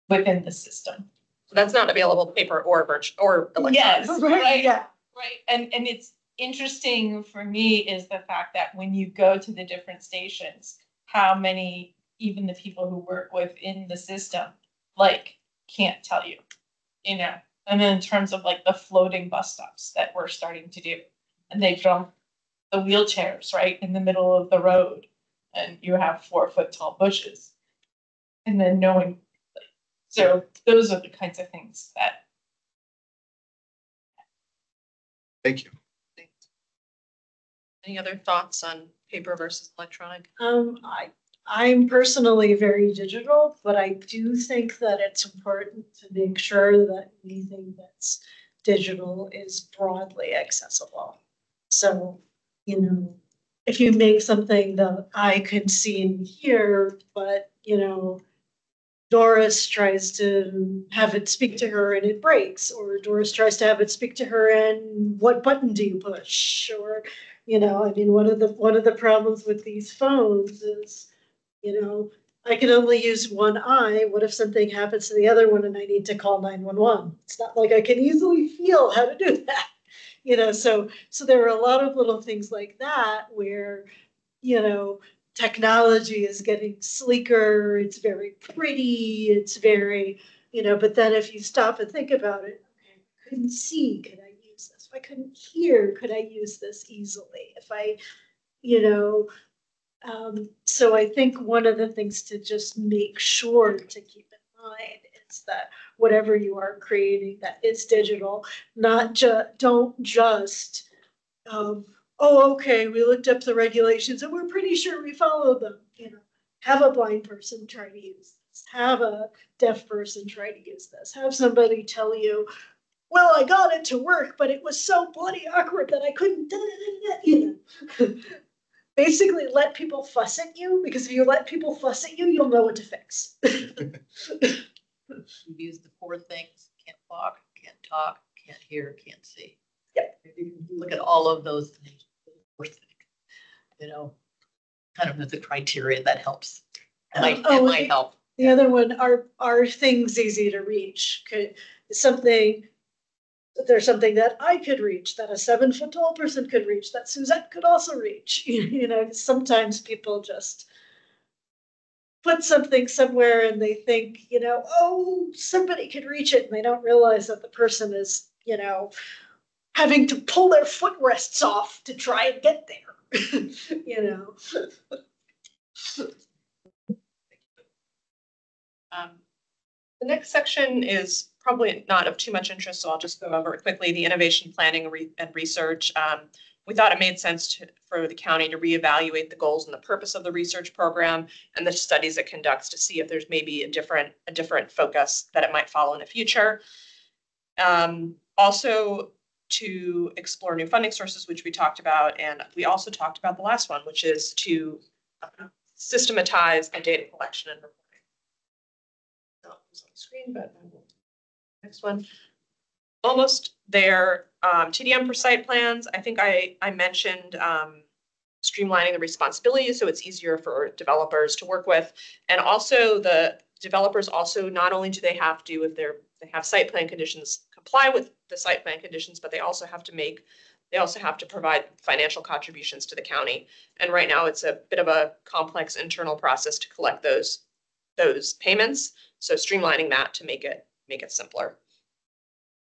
within the system. So that's not available paper or virtual or electronic. Yes, right. Yeah. Right. And it's interesting for me is the fact that when you go to the different stations, how many, even the people who work within the system, like, can't tell you, you know. And then in terms of like the floating bus stops that we're starting to do, and they dump the wheelchairs right in the middle of the road, and you have 4-foot tall bushes, and then knowing. So those are the kinds of things that. Thank you. Any other thoughts on paper versus electronic? I'm personally very digital, but I do think that it's important to make sure that anything that's digital is broadly accessible. So, you know, if you make something that I can see and hear, but, you know, Doris tries to have it speak to her and it breaks, or Doris tries to have it speak to her and what button do you push? Or, you know, I mean, one of the problems with these phones is you know, I can only use one eye. What if something happens to the other one and I need to call 911? It's not like I can easily feel how to do that. So there are a lot of little things like that where, technology is getting sleeker, it's very pretty, it's very, but then if you stop and think about it, okay, I couldn't see, could I use this? If I couldn't hear, could I use this easily? If I, so I think one of the things to just make sure to keep in mind is that whatever you are creating that is digital, don't just, oh, okay, we looked up the regulations and we're pretty sure we followed them. Have a blind person try to use this. Have a deaf person try to use this. Have somebody tell you, well, I got it to work, but it was so bloody awkward that I couldn't, Basically let people fuss at you, because if you let people fuss at you, you'll know what to fix. Use the 4 things: can't walk, can't talk, can't hear, can't see. Yep. Look at all of those things. Kind of as a criteria that helps. It might help. The other one are things easy to reach. There's something that I could reach, that a 7-foot tall person could reach, that Suzette could also reach. Sometimes people just put something somewhere and they think, oh, somebody could reach it, and they don't realize that the person is, having to pull their footrests off to try and get there. The next section is probably not of too much interest, so I'll just go over it quickly. The innovation planning and research. We thought it made sense for the county to reevaluate the goals and the purpose of the research program and the studies it conducts to see if there's maybe a different focus that it might follow in the future. Also, to explore new funding sources, which we talked about, and we also talked about the last one, which is to systematize the data collection and reporting. Not on the screen, but next one. Almost there. TDM for site plans. I think I mentioned streamlining the responsibilities so it's easier for developers to work with, and also the developers also not only do they have to, if they have site plan conditions, comply with the site plan conditions, but they also have to provide financial contributions to the county. And right now it's a bit of a complex internal process to collect those payments. So streamlining that to make it simpler.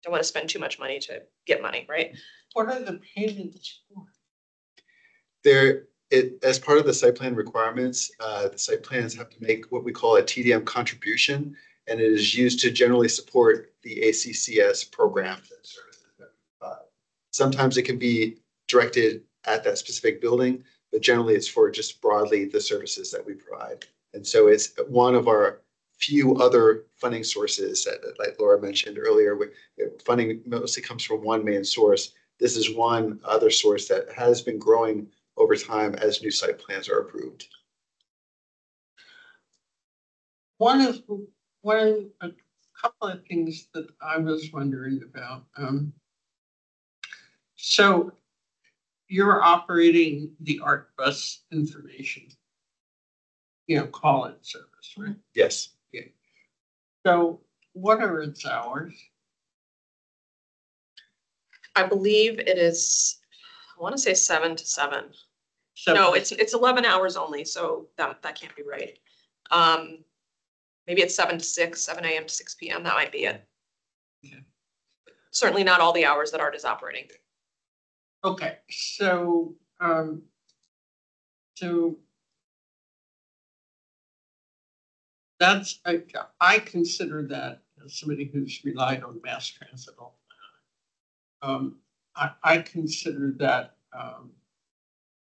Don't want to spend too much money to get money, right? What are the payments for? As part of the site plan requirements, the site plans have to make what we call a TDM contribution, and it is used to generally support the ACCS programs and services that we provide. Sometimes it can be directed at that specific building, but generally it's for just broadly the services that we provide. And so it's one of our few other funding sources that, like Laura mentioned earlier, funding mostly comes from one main source. This is one other source that has been growing over time as new site plans are approved. One of a couple of things that I was wondering about. So you're operating the Art Bus information, call-in service, right? Yes. Yeah. So what are its hours? I believe it is, I want to say 7 to 7. No, it's 11 hours only, so that can't be right. Maybe it's 7 to 6, 7 a.m. to 6 p.m. That might be it. Okay. Certainly not all the hours that Art is operating. Okay, so that's, I consider that as somebody who's relied on mass transit all the time. I consider that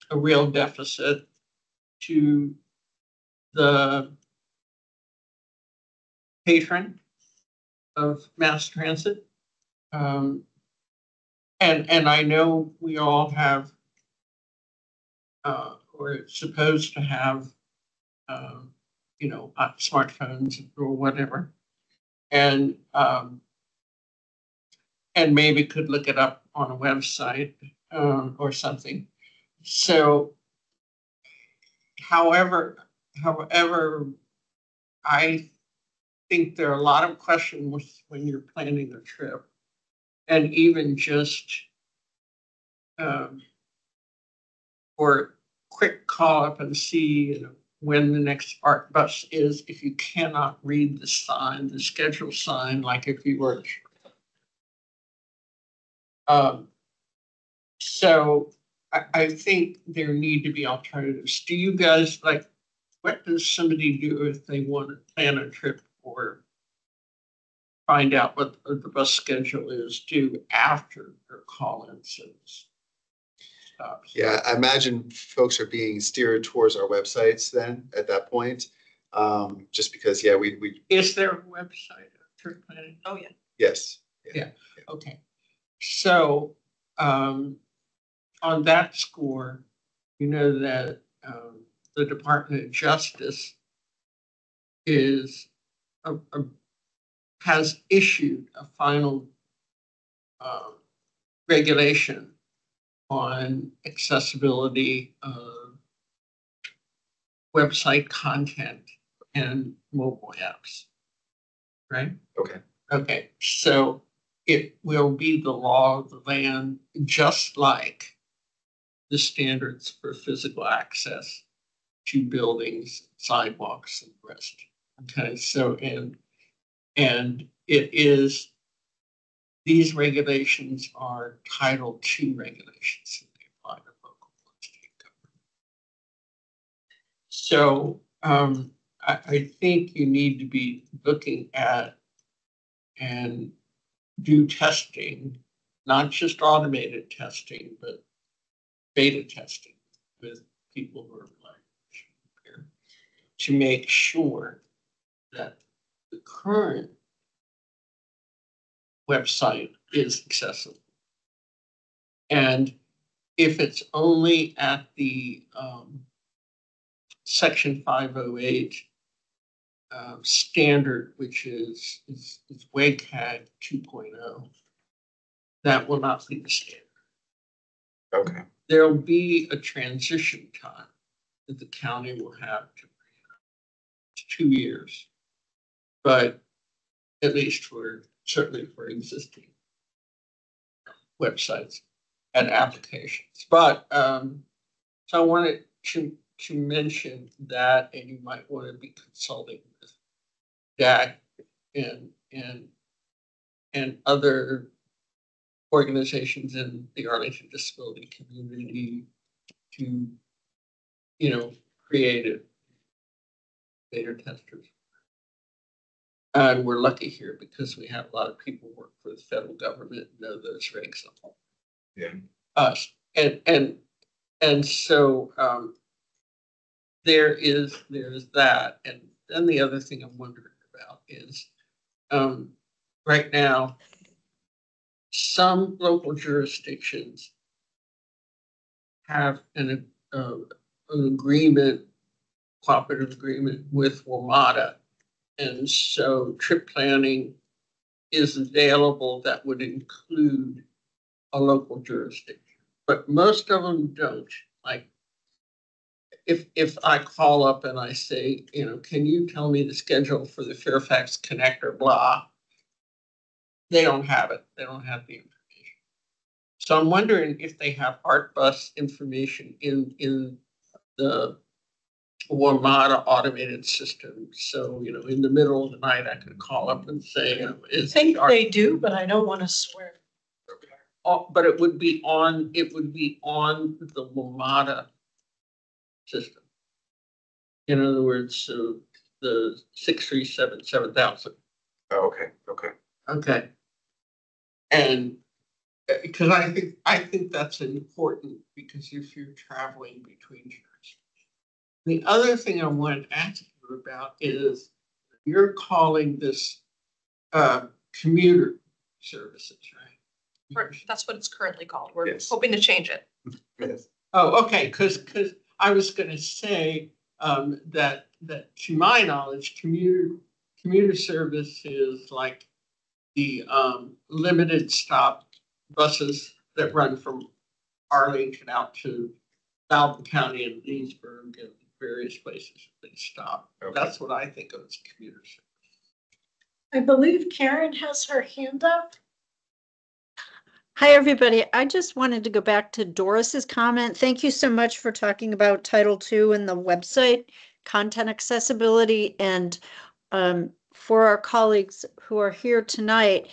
a real deficit to the patron of mass transit. And I know we all have, or supposed to have, smartphones or whatever, and maybe could look it up on a website or something. So, however However, I think there are a lot of questions when you're planning a trip, and even just or quick call up and see when the next art bus is, if you cannot read the sign, the schedule sign, like if you were. So I think there need to be alternatives. Do you guys what does somebody do if they want to plan a trip or find out what the bus schedule is due after their call-in service stops? Yeah, I imagine folks are being steered towards our websites then at that point. Just because, yeah, we. Is there a website of trip planning? Oh, yeah. Yes. Yeah. Okay. So on that score, you know that the Department of Justice has issued a final regulation on accessibility of website content and mobile apps, right? Okay. Okay, so it will be the law of the land, just like the standards for physical access to buildings, sidewalks, and the rest. Okay, so and it is, these regulations are Title II regulations, and they apply to local and state government. So I think you need to be looking at and do testing, not just automated testing, but beta testing with people who are blind to make sure that the current website is accessible. And if it's only at the Section 508 standard, which is WCAG 2.0, that will not be the standard. Okay. There'll be a transition time that the county will have to 2 years, but at least certainly for existing websites and applications. But so I wanted to mention that, and you might want to be consulting with DAC and other organizations in the Arlington disability community to, create a beta testers. And we're lucky here because we have a lot of people who work for the federal government and know those regs. Yeah. And so there's that. And then the other thing I'm wondering about is right now, some local jurisdictions have an agreement, cooperative agreement with WMATA. And so trip planning is available that would include a local jurisdiction, but most of them don't. Like if I call up and I say, can you tell me the schedule for the Fairfax Connector, blah, they don't have it. They don't have the information. So I'm wondering if they have ArtBus information in the WMATA automated system. So, in the middle of the night, I could call up and say, I think they do, but I don't want to swear. But it would be on the WMATA system. In other words, so the 637-7000. Oh, okay. Okay. Okay. And because I think that's important, because if you're traveling between jurisdictions. The other thing I wanted to ask you about is you're calling this commuter services, right? That's what it's currently called. We're Yes. hoping to change it. Yes. Oh, okay, because I was going to say that to my knowledge, commuter service is like the limited stop buses that run from Arlington out to Baldwin County and Leesburg and various places have been stopped. Okay. That's what I think of as commuter service. I believe Karen has her hand up. Hi, everybody. I just wanted to go back to Doris's comment. Thank you so much for talking about Title II and the website content accessibility. And for our colleagues who are here tonight,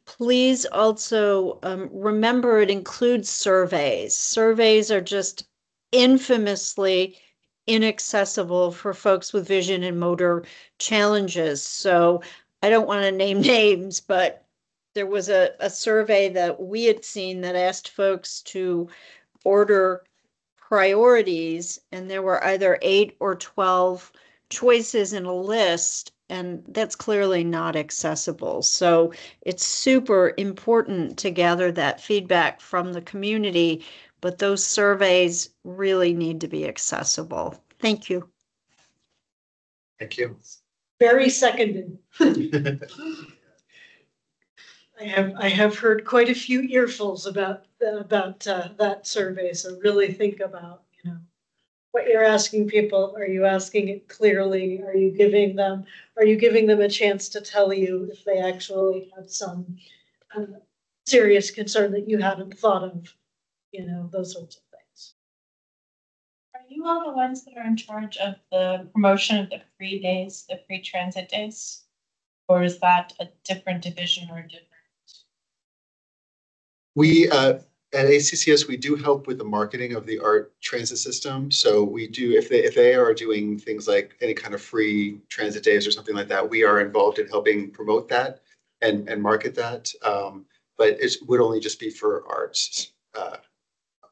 please also remember it includes surveys. Surveys are just infamously inaccessible for folks with vision and motor challenges. So I don't want to name names, but there was a survey that we had seen that asked folks to order priorities, and there were either 8 or 12 choices in a list, and that's clearly not accessible. So it's super important to gather that feedback from the community, but those surveys really need to be accessible. Thank you. Thank you. Very seconded. I have heard quite a few earfuls about that survey. So really think about, what you're asking people. Are you asking it clearly? Are you giving them a chance to tell you if they actually have some serious concern that you haven't thought of, those sorts of things. Are you all the ones that are in charge of the promotion of the free days, the free transit days? Or is that a different division or a different? We, at ACCS, we do help with the marketing of the ART transit system. So we do, if they are doing things like any kind of free transit days or something like that, we are involved in helping promote that and market that. But it would only just be for arts,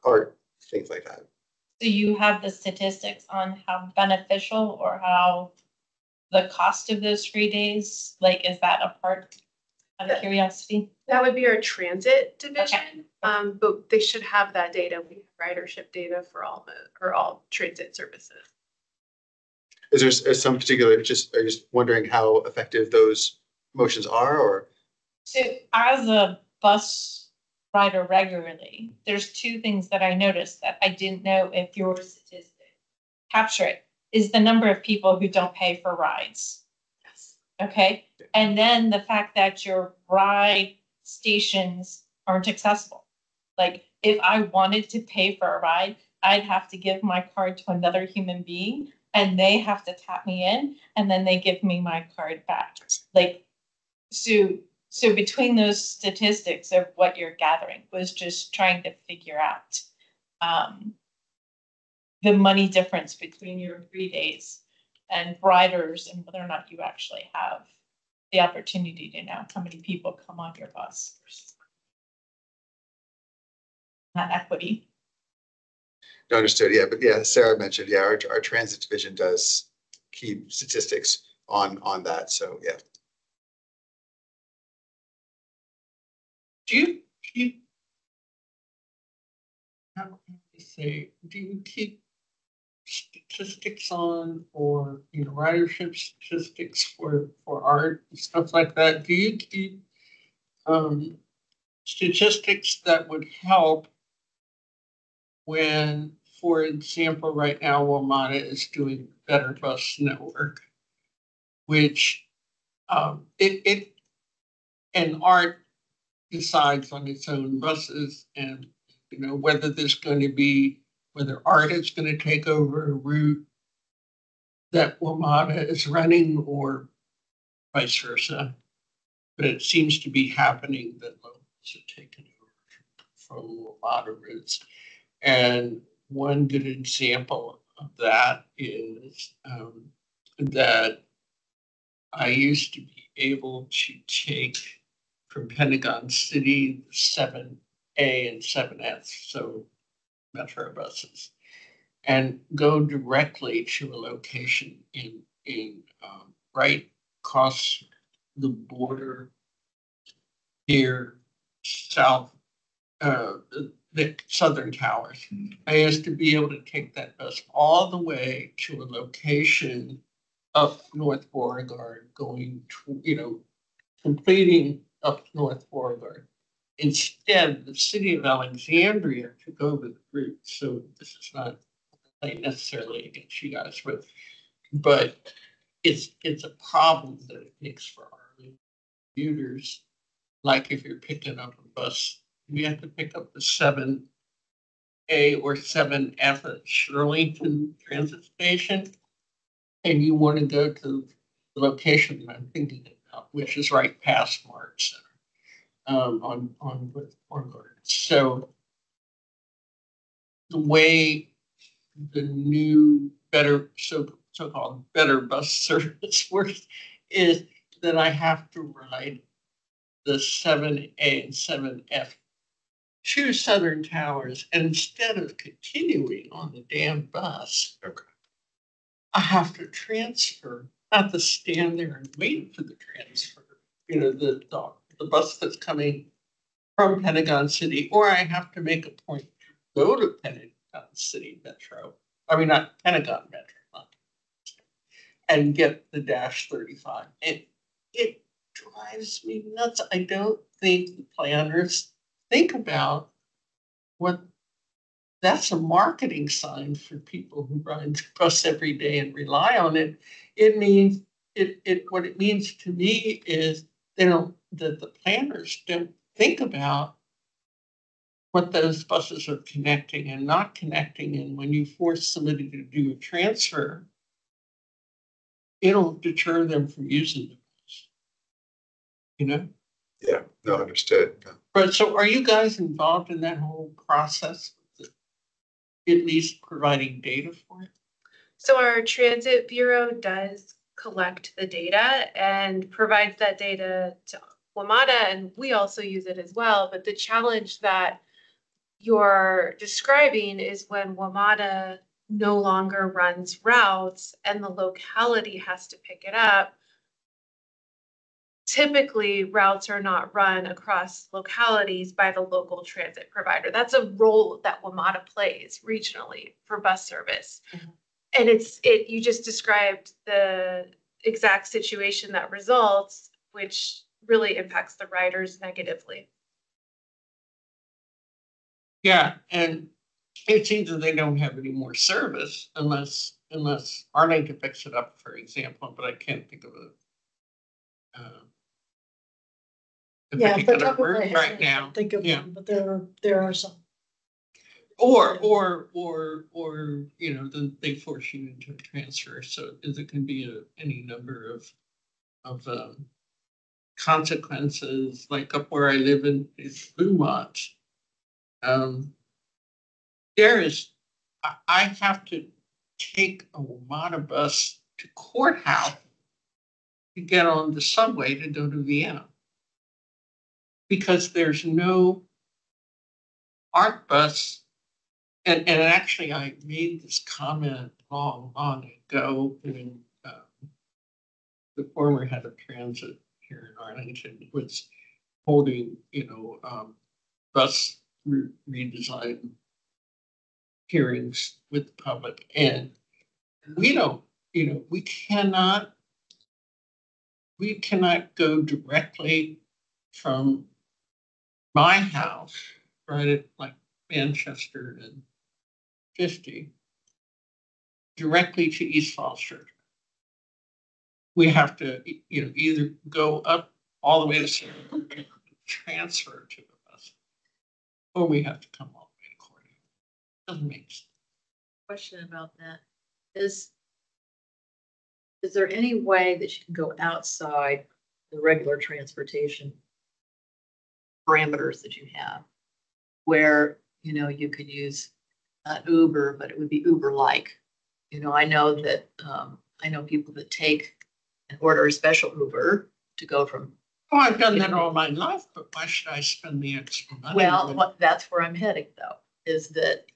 art, things like that. Do you have the statistics on how beneficial or how the cost of those free days, is that a part out of curiosity? That would be our transit division, but they should have that data. We have ridership data for all transit services. Is there some particular, are you just wondering how effective those motions are, or? So as a bus rider regularly, there's two things that I noticed that I didn't know if your statistic capture it, is the number of people who don't pay for rides. Yes. Okay. And then the fact that your ride stations aren't accessible. Like if I wanted to pay for a ride, I'd have to give my card to another human being and they have to tap me in and then they give me my card back. So between those statistics of what you're gathering was just trying to figure out the money difference between your 3 days and riders and whether or not you actually have the opportunity to know how many people come on your bus. Not equity. Understood. Yeah, but yeah, Sarah mentioned, yeah, our transit division does keep statistics on that. So yeah. Do you keep, how can I say, do you keep statistics on for ridership statistics for art and stuff like that? Do you keep statistics that would help when, for example, right now WMATA is doing Better Bus Network, which and art decides on its own buses, and whether there's going to be, whether art is going to take over a route that WMATA is running or vice versa. But it seems to be happening that locals are taking over from WMATA routes. And one good example of that is that I used to be able to take from Pentagon City 7A and 7F, so metro buses, and go directly to a location in right across the border here south, the Southern Towers. I used to be able to take that bus all the way to a location up North Beauregard, going to, completing up North Beauregard. Instead, the city of Alexandria took over the route. So this is not complaint necessarily against you guys, but it's a problem that it makes for our commuters. Like if you're picking up a bus, we have to pick up the 7A or 7F at Arlington Transit Station, and you want to go to the location that I'm thinking about, which is right past March Center, on Garden. So the way the new better so-called better bus service works is that I have to ride the 7A and 7F to Southern Towers, and instead of continuing on the damn bus, I have to transfer, not to stand there and wait for the transfer. You know, the bus that's coming from Pentagon City, or I have to make a point to go to Pentagon City Metro. I mean, not Pentagon Metro, and get the -35. It drives me nuts. I don't think the planners think about what that's a marketing sign for people who ride the bus every day and rely on it. It means what it means to me is that the planners don't think about what those buses are connecting and not connecting. And when you force somebody to do a transfer, it'll deter them from using the bus. You know? Yeah, no, understood. No. But so are you guys involved in that whole process? At least providing data for it? So our transit bureau does collect the data and provides that data to WMATA, and we also use it as well. But the challenge that you're describing is when WMATA no longer runs routes and the locality has to pick it up. Typically, routes are not run across localities by the local transit provider. That's a role that WMATA plays regionally for bus service. Mm-hmm. And you just described the exact situation that results, which really impacts the riders negatively. Yeah, and it's either they don't have any more service unless Arlington picks it up, for example, but I can't think of Yeah, but right now. Think of one, but there are some. Or you know, then they force you into a transfer. So there can be any number of consequences. Like up where I live in Beaumont, I have to take a WMATA bus to Courthouse to get on the subway to go to Vienna, because there's no ARC bus. And actually, I made this comment long ago when the former head of transit here in Arlington was holding, bus redesign hearings with the public, and we cannot go directly from my house, right at like Manchester and 50 directly to East Falls Church. We have to, either go up all the way to Sarah, transfer to the bus, or we have to come all the way to Cornell. Doesn't make sense. Question about that is there any way that you can go outside the regular transportation parameters that you have, where you could use Uber, but it would be Uber-like? I know that I know people that take and order a special Uber to go from. Oh, I've done that all my life, but why should I spend the extra money? Well, that's where I'm heading, though, is that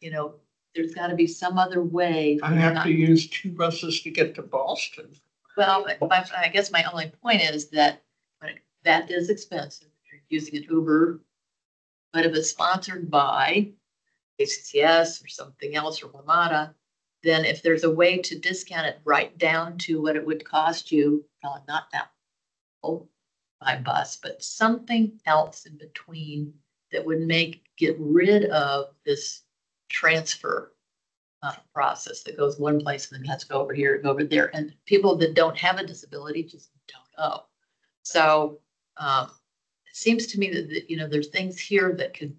there's got to be some other way. I have to use 2 buses to get to Boston. Well, I guess my only point is that that is expensive. You're using an Uber, but if it's sponsored by ACCS or something else, or WMATA, then if there's a way to discount it right down to what it would cost you, not that by bus, but something else in between that would get rid of this transfer process that goes one place and then has to go over here, go over there. And people that don't have a disability just don't know. So it seems to me that, you know, there's things here that could,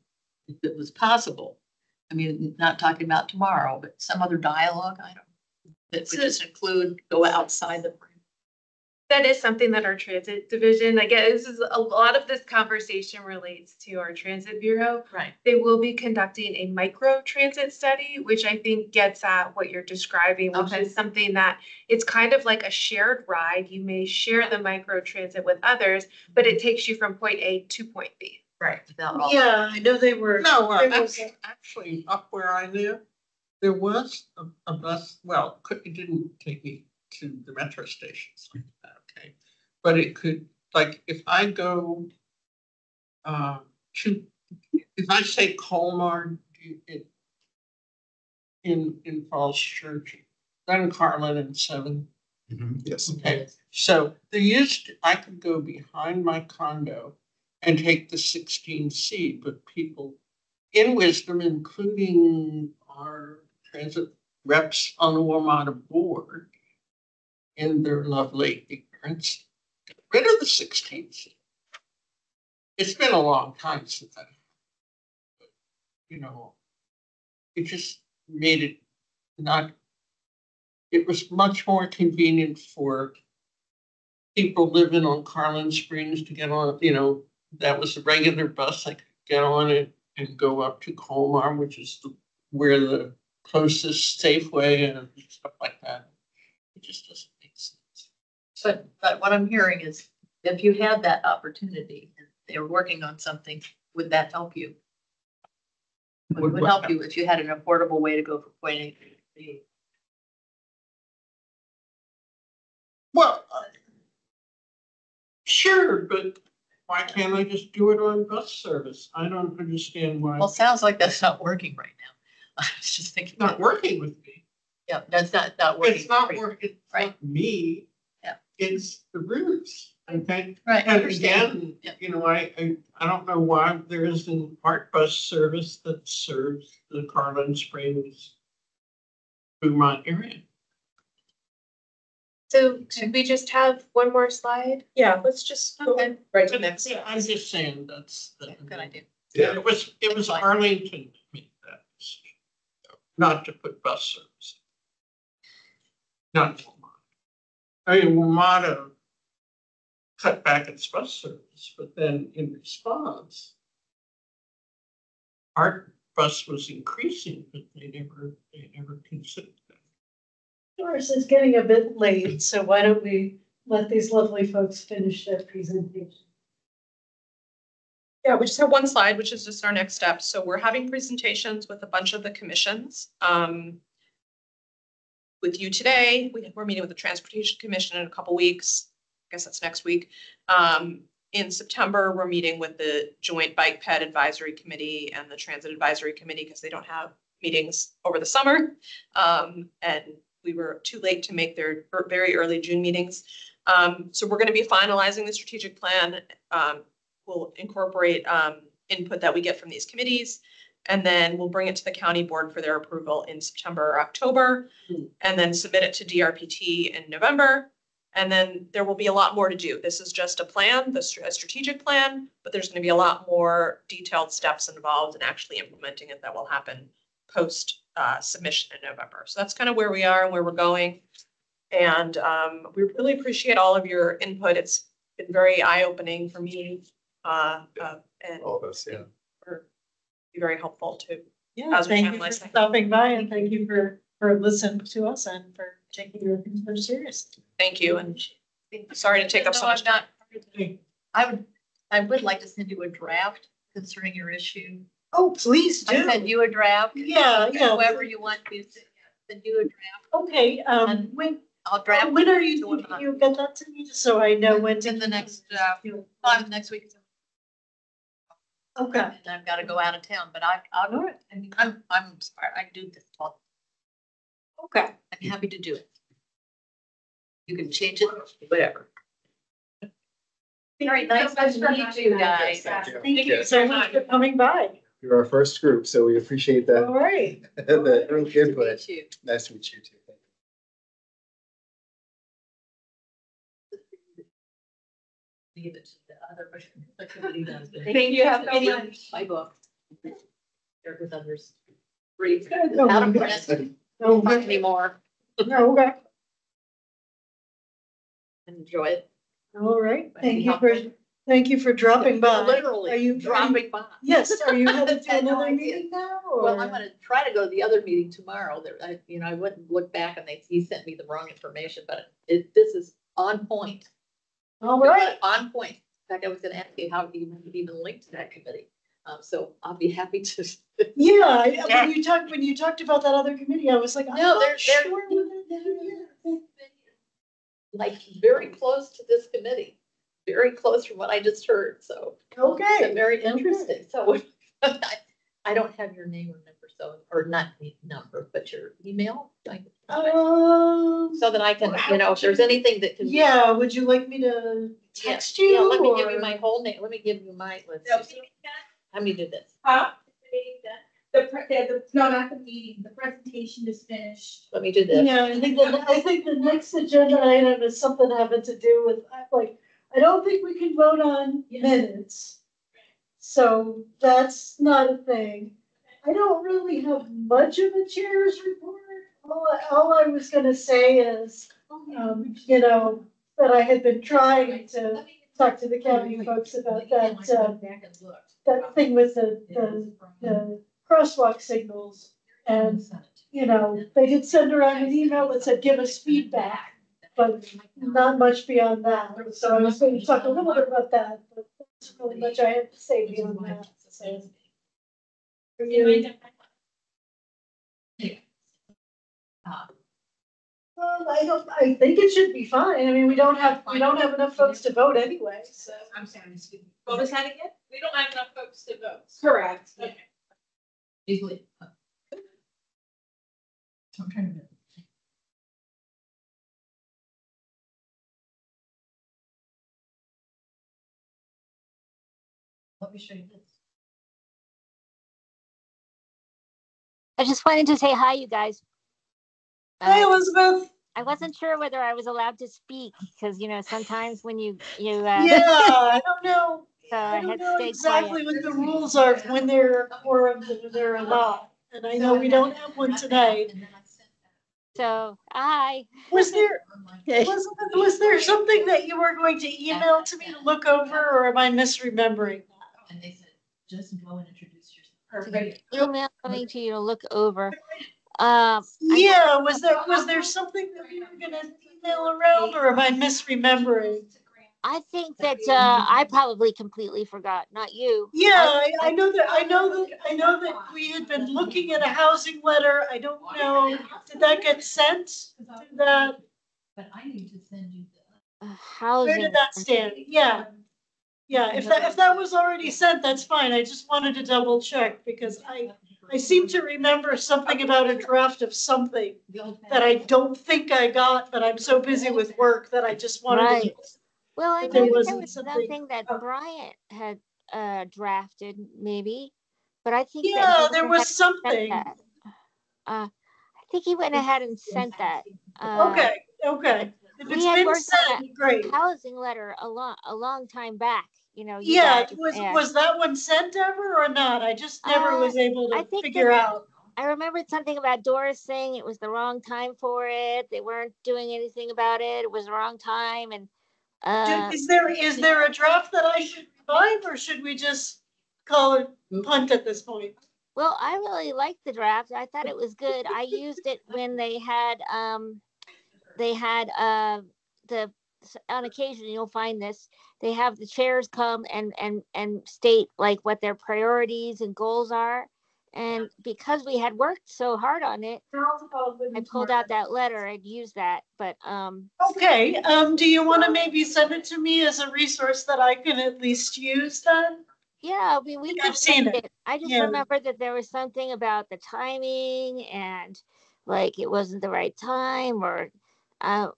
if it was possible. I mean, not talking about tomorrow, but some other dialogue, I don't know, that would just include go outside the. That is something that our transit division, I guess, this is a lot of this conversation relates to our transit bureau. Right. They will be conducting a micro transit study, which I think gets at what you're describing, which Okay. is something that it's kind of like a shared ride. You may share the micro transit with others, but it takes you from point A to point B. Right. Without all. Yeah, I know they were. No, there was a- actually, up where I live, there was a bus, well, it didn't take me to the metro stations, okay? But it could, like, if I go if I say Colmar in Falls Church, then Carlin and 7. Yes. Okay, so I could go behind my condo and take the 16C, but people in Wisdom, including our transit reps on the WMATA board, in their lovely ignorance, get rid of the 16C. It's been a long time since I, you know, it just made it not, it was much more convenient for people living on Carlin Springs to get on, you know, that was a regular bus. I could get on it and go up to Colmar, which is where the closest Safeway and stuff like that. It just doesn't make sense. But what I'm hearing is if you had that opportunity and they were working on something, would that help you? Would help you if you had an affordable way to go from point A to B. Well, sure, but why can't I just do it on bus service? I don't understand why. Well, sounds like that's not working right now. I was just thinking. It's not working with me. Yeah, that's not working. It's not working. It's Right. not me. Yeah. It's the routes. Okay. Right. I And understand. again, Yeah. you know, I don't know why there isn't art bus service that serves the Carlin Springs, Vermont area. So should we just have one more slide? Yeah, let's just go Okay. right to the next. Yeah, I'm just saying that's. Yeah, good idea. Yeah. It was Fine. Arlington to make that decision, not to put bus service. Not Vermont. I mean, WMATA cut back its bus service, but then in response, our bus was increasing, but they never considered that. Doris is getting a bit late, so why don't we let these lovely folks finish their presentation? Yeah, we just have one slide, which is just our next step. So we're having presentations with a bunch of the commissions. With you today, we're meeting with the Transportation Commission in a couple weeks. I guess that's next week. In September, we're meeting with the Joint Bike Ped Advisory Committee and the Transit Advisory Committee because they don't have meetings over the summer. And we were too late to make their very early June meetings. So we're going to be finalizing the strategic plan. We'll incorporate input that we get from these committees, and then we'll bring it to the county board for their approval in September or October, and then submit it to DRPT in November. And then there will be a lot more to do. This is just a plan, a strategic plan, but there's going to be a lot more detailed steps involved in actually implementing it that will happen post submission in November. So that's kind of where we are and where we're going. And we really appreciate all of your input. It's been very eye-opening for me. And All of us, yeah. be very helpful too. Yeah, As we thank you for analyze things. stopping by and thank you for listening to us and for taking your things so seriously. Thank you, and sorry to take up so No, much time. I would like to send you a draft concerning your issue. Oh, please I do. send you a draft. Yeah, yeah. Whoever you want to send you a draft. Okay, And when it are you to thinking you get that to me, just so I know when to? in the next next week. Okay. And I've got to go out of town, but I'll do it. I mean, I'm sorry, I do this talk. Okay. I'm happy to do it. You can change it, whatever. Very nice to meet you guys. Thank you. Thank you so much for coming by. You're our first group, so we appreciate that. All right. The early Nice to input. meet you. Nice to meet you too. Thank you. Give it to the other. the committee does, but Thank you. Have a good one. My book. Share it with others. Read. No, Out of no, press. no, Don't find any more. no, okay. Enjoy it. All right. Might be Thank you for dropping by. Literally Are you dropping by. Yes, are you headed to Had no another idea. meeting now? Or? Well, I'm gonna try to go to the other meeting tomorrow. There, I wouldn't look back and he sent me the wrong information, but this is on point. All right. On point. In fact, I was gonna ask you how you would even link to that committee. So I'll be happy to. Yeah, when you talked about that other committee, I was like, I'm No, not they're sure. like very close to this committee, very close from what I just heard. So Okay. very interesting. So I don't have your name or number, or not number, but your email. So that I can, if there's anything that can. Yeah, would you like me to text you? Yeah, let me give or- you my whole name. Let me give you my, let me do this. Huh? No, not the meeting, the presentation is finished. Let me do this. Yeah, I think the next agenda item is something having to do with, I don't think we can vote on minutes. So that's not a thing. I don't really have much of a chair's report. All I was gonna say is, that I had been trying to talk to the county folks about that thing with the crosswalk signals. And, they did send around an email that said, give us feedback, but not much beyond that. So I was going to talk a little bit about that, but that's really much I have to say beyond that. So. Well, I think it should be fine. I mean, we don't have enough folks to vote anyway, so. I'm sorry, excuse me. What was that again? We don't have enough folks to vote. Correct. Okay. Easily. So I'm trying to. Let me show you this. I just wanted to say hi, you guys. Hi, Elizabeth. I wasn't sure whether I was allowed to speak because, sometimes when you. Yeah, I don't know. So I don't had know stayed exactly quiet. what the rules are when there are quorums and when there are not. And I know we don't have one tonight. So, hi. Was there, Elizabeth, was there something that you were going to email to me to look over, or am I misremembering that? And they said, just go and introduce yourself. Perfect. Email coming to you to look over. Yeah, was there something that you were gonna email around, or am I misremembering? I think that I probably completely forgot, not you. Yeah, I know that we had been looking at a housing letter. I don't know, did that get sent? Did that, But I need to send you the. Housing. where did that stand? Yeah. Yeah, if that was already sent, that's fine. I just wanted to double check because I seem to remember something about a draft of something that I don't think I got, but I'm so busy with work that I just wanted Right. to. Well, I But know there that there wasn't was something- something that Bryant had drafted, maybe, but I think Yeah, that there was something. I think he went ahead and sent that. Okay. If We it's had been worked on sent, great. Housing letter a long time back, you Yeah, guys, was that one sent ever or not? I just never was able I to think figure out. I remembered something about Doris saying it was the wrong time for it. They weren't doing anything about it. It was the wrong time. And Is there a draft that I should revive, or should we just call it punt at this point? well, I really liked the draft. I thought it was good. I used it when they had the on occasion you'll find this, they have the chairs come and state like what their priorities and goals are. And because we had worked so hard on it, I pulled out that letter and used that. But Okay, do you want to maybe send it to me as a resource that I can at least use then? yeah, I mean, we I've could seen send it. it. I just Yeah. remember that there was something about the timing and like it wasn't the right time or and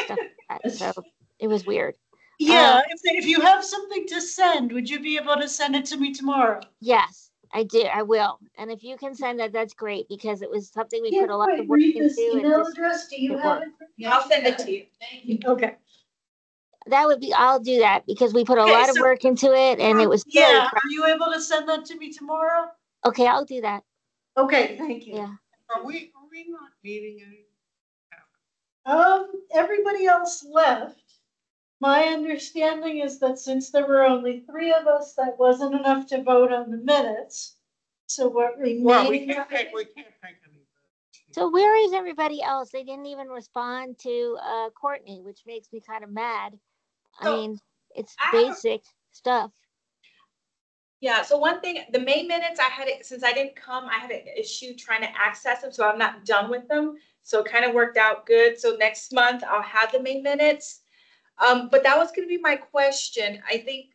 stuff like that. So it was weird. Yeah, if you have something to send, would you be able to send it to me tomorrow? Yes, I do. I will. And if you can send that, that's great because it was something we Can't put a lot quite of work read into. this And email just address. Do you didn't have work. it? I'll send it to you. Thank you. Okay. That would be, I'll do that because we put a Okay, lot of so- work into it and it was really, Yeah, are you able to send that to me tomorrow? okay, I'll do that. Okay, thank you. Yeah. Are we not meeting any? Everybody else left. My understanding is that since there were only 3 of us, that wasn't enough to vote on the minutes. So what Well, we remained? can't take any. So where is everybody else? They didn't even respond to Courtney, which makes me kind of mad. I So, mean, it's I have a- basic stuff. Yeah, so one thing, the May minutes, I had it, since I didn't come, I had an issue trying to access them, so I'm not done with them. So it kind of worked out good. So next month I'll have the May minutes. But that was gonna be my question. I think,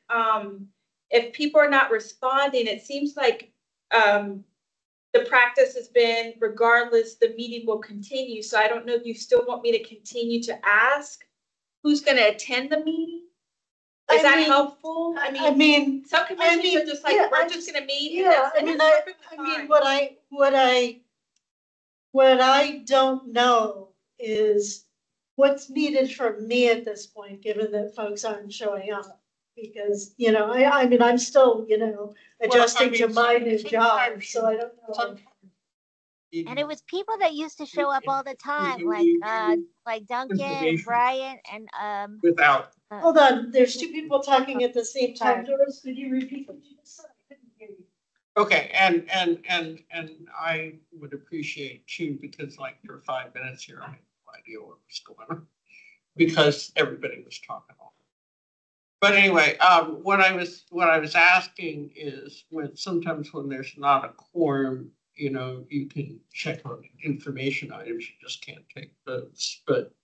if people are not responding, it seems like, the practice has been regardless, the meeting will continue. So I don't know if you still want me to continue to ask who's gonna attend the meeting? Is that helpful? I mean, Some commissions are just like, yeah, we're just gonna meet. and yeah, that's- I and mean, that's perfectly fine. what I don't know is what's needed from me at this point, given that folks aren't showing up. Because, I mean, I'm still, adjusting to my new job, so I don't know. And it was people that used to show up all the time, like Duncan and Brian and Without. Hold on, there's 2 people talking at the same time. Doris, could you repeat what you just said? I couldn't hear you. Okay, and I would appreciate too, because like for 5 minutes here, I had no idea what was going on. Because everybody was talking all. But anyway, what I was asking is sometimes when there's not a quorum, you can check on information items, you just can't take votes. But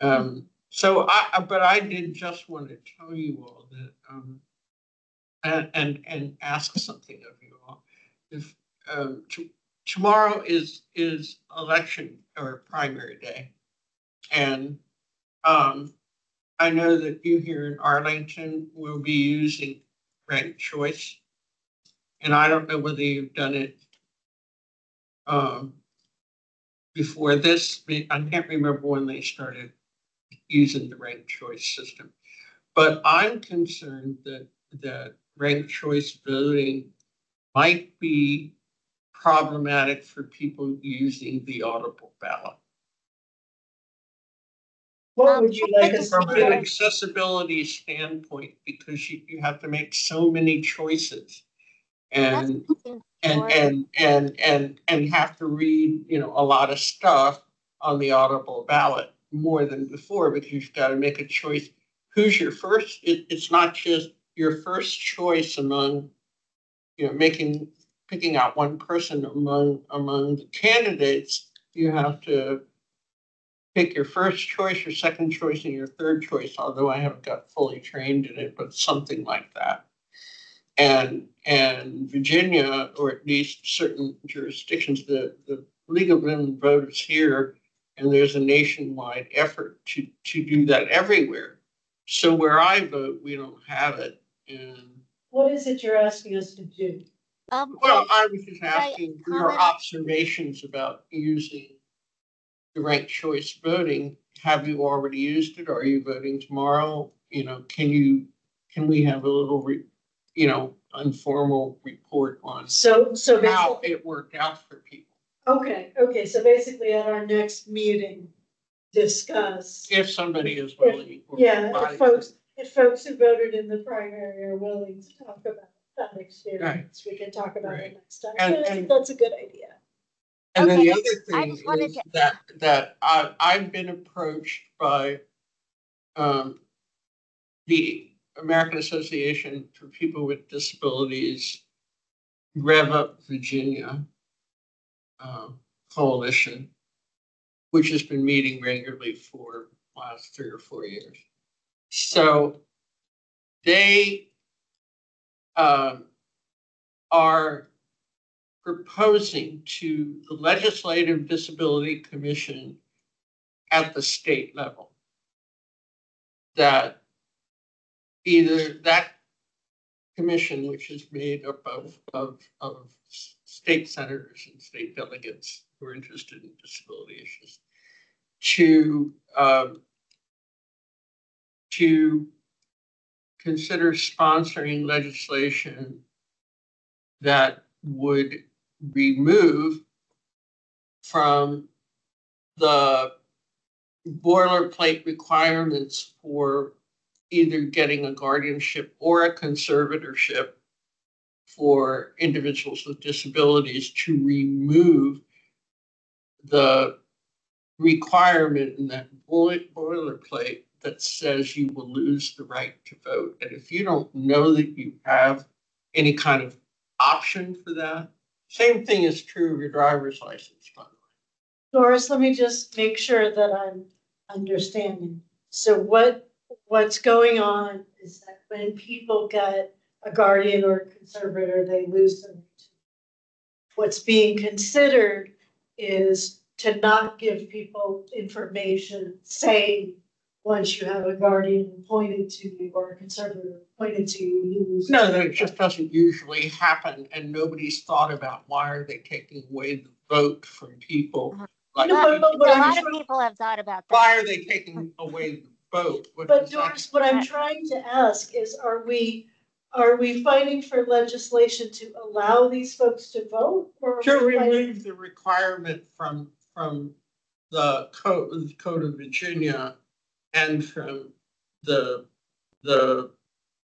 but I did just want to tell you all that and ask something of you all. If tomorrow is election or primary day, and I know that you here in Arlington will be using ranked choice, and I don't know whether you've done it before this. I can't remember when they started using the ranked choice system, but I'm concerned that ranked choice voting might be problematic for people using the audible ballot. What would you like us to From an do? accessibility standpoint, because you have to make so many choices and have to read, a lot of stuff on the audible ballot more than before, because you've got to make a choice. Who's your first? It's not just your first choice among, picking out one person among the candidates. You have to pick your first choice, your second choice, and your third choice, although I haven't got fully trained in it, but something like that. And Virginia, or at least certain jurisdictions, the League of Women Voters here, and there's a nationwide effort to do that everywhere. So where I vote, we don't have it. And what is it you're asking us to do? Well, I was just asking your observations about using the ranked choice voting. Have you already used it? Are you voting tomorrow? Can we have a little, informal report on So how it worked out for people? Okay, so basically at our next meeting, discuss. If somebody is willing. If folks who voted in the primary are willing to talk about that experience, we can talk about it next time. I think that's a good idea. And then the other thing is that I've been approached by the American Association for People with Disabilities Rev Up Virginia coalition, which has been meeting regularly for the last 3 or 4 years. So they are proposing to the Legislative Disability Commission at the state level that either that commission, which is made up of state senators and state delegates who are interested in disability issues, to consider sponsoring legislation that would remove from the boilerplate requirements for either getting a guardianship or a conservatorship for individuals with disabilities, to remove the requirement in that boilerplate that says you will lose the right to vote. And if you don't know that you have any kind of option for that, same thing is true of your driver's license, by the way. Doris, let me just make sure that I'm understanding. So what's going on is that when people get a guardian or a conservator, they lose their right. What's being considered is to not give people information saying once you have a guardian appointed to you or a conservator appointed to you, you lose. No, that just doesn't usually happen, and nobody's thought about why are they taking away the vote from people. Like, a lot of people have thought about that. Why are they taking away the vote? But Doris, what I'm trying to ask is, are we fighting for legislation to allow these folks to vote? Or to remove the requirement from the code of Virginia and from the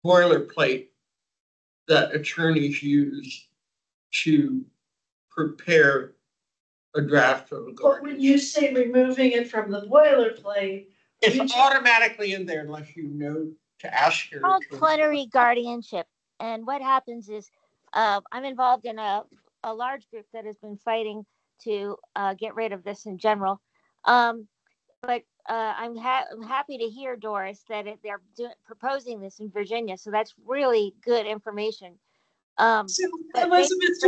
boilerplate that attorneys use to prepare a draft of a guardianship. But when you say removing it from the boilerplate, it's automatically in there unless you know to ask your attorney. It's called plenary guardianship. And what happens is I'm involved in a large group that has been fighting to get rid of this in general. But I'm happy to hear, Doris, that they're proposing this in Virginia. So that's really good information. So Elizabeth,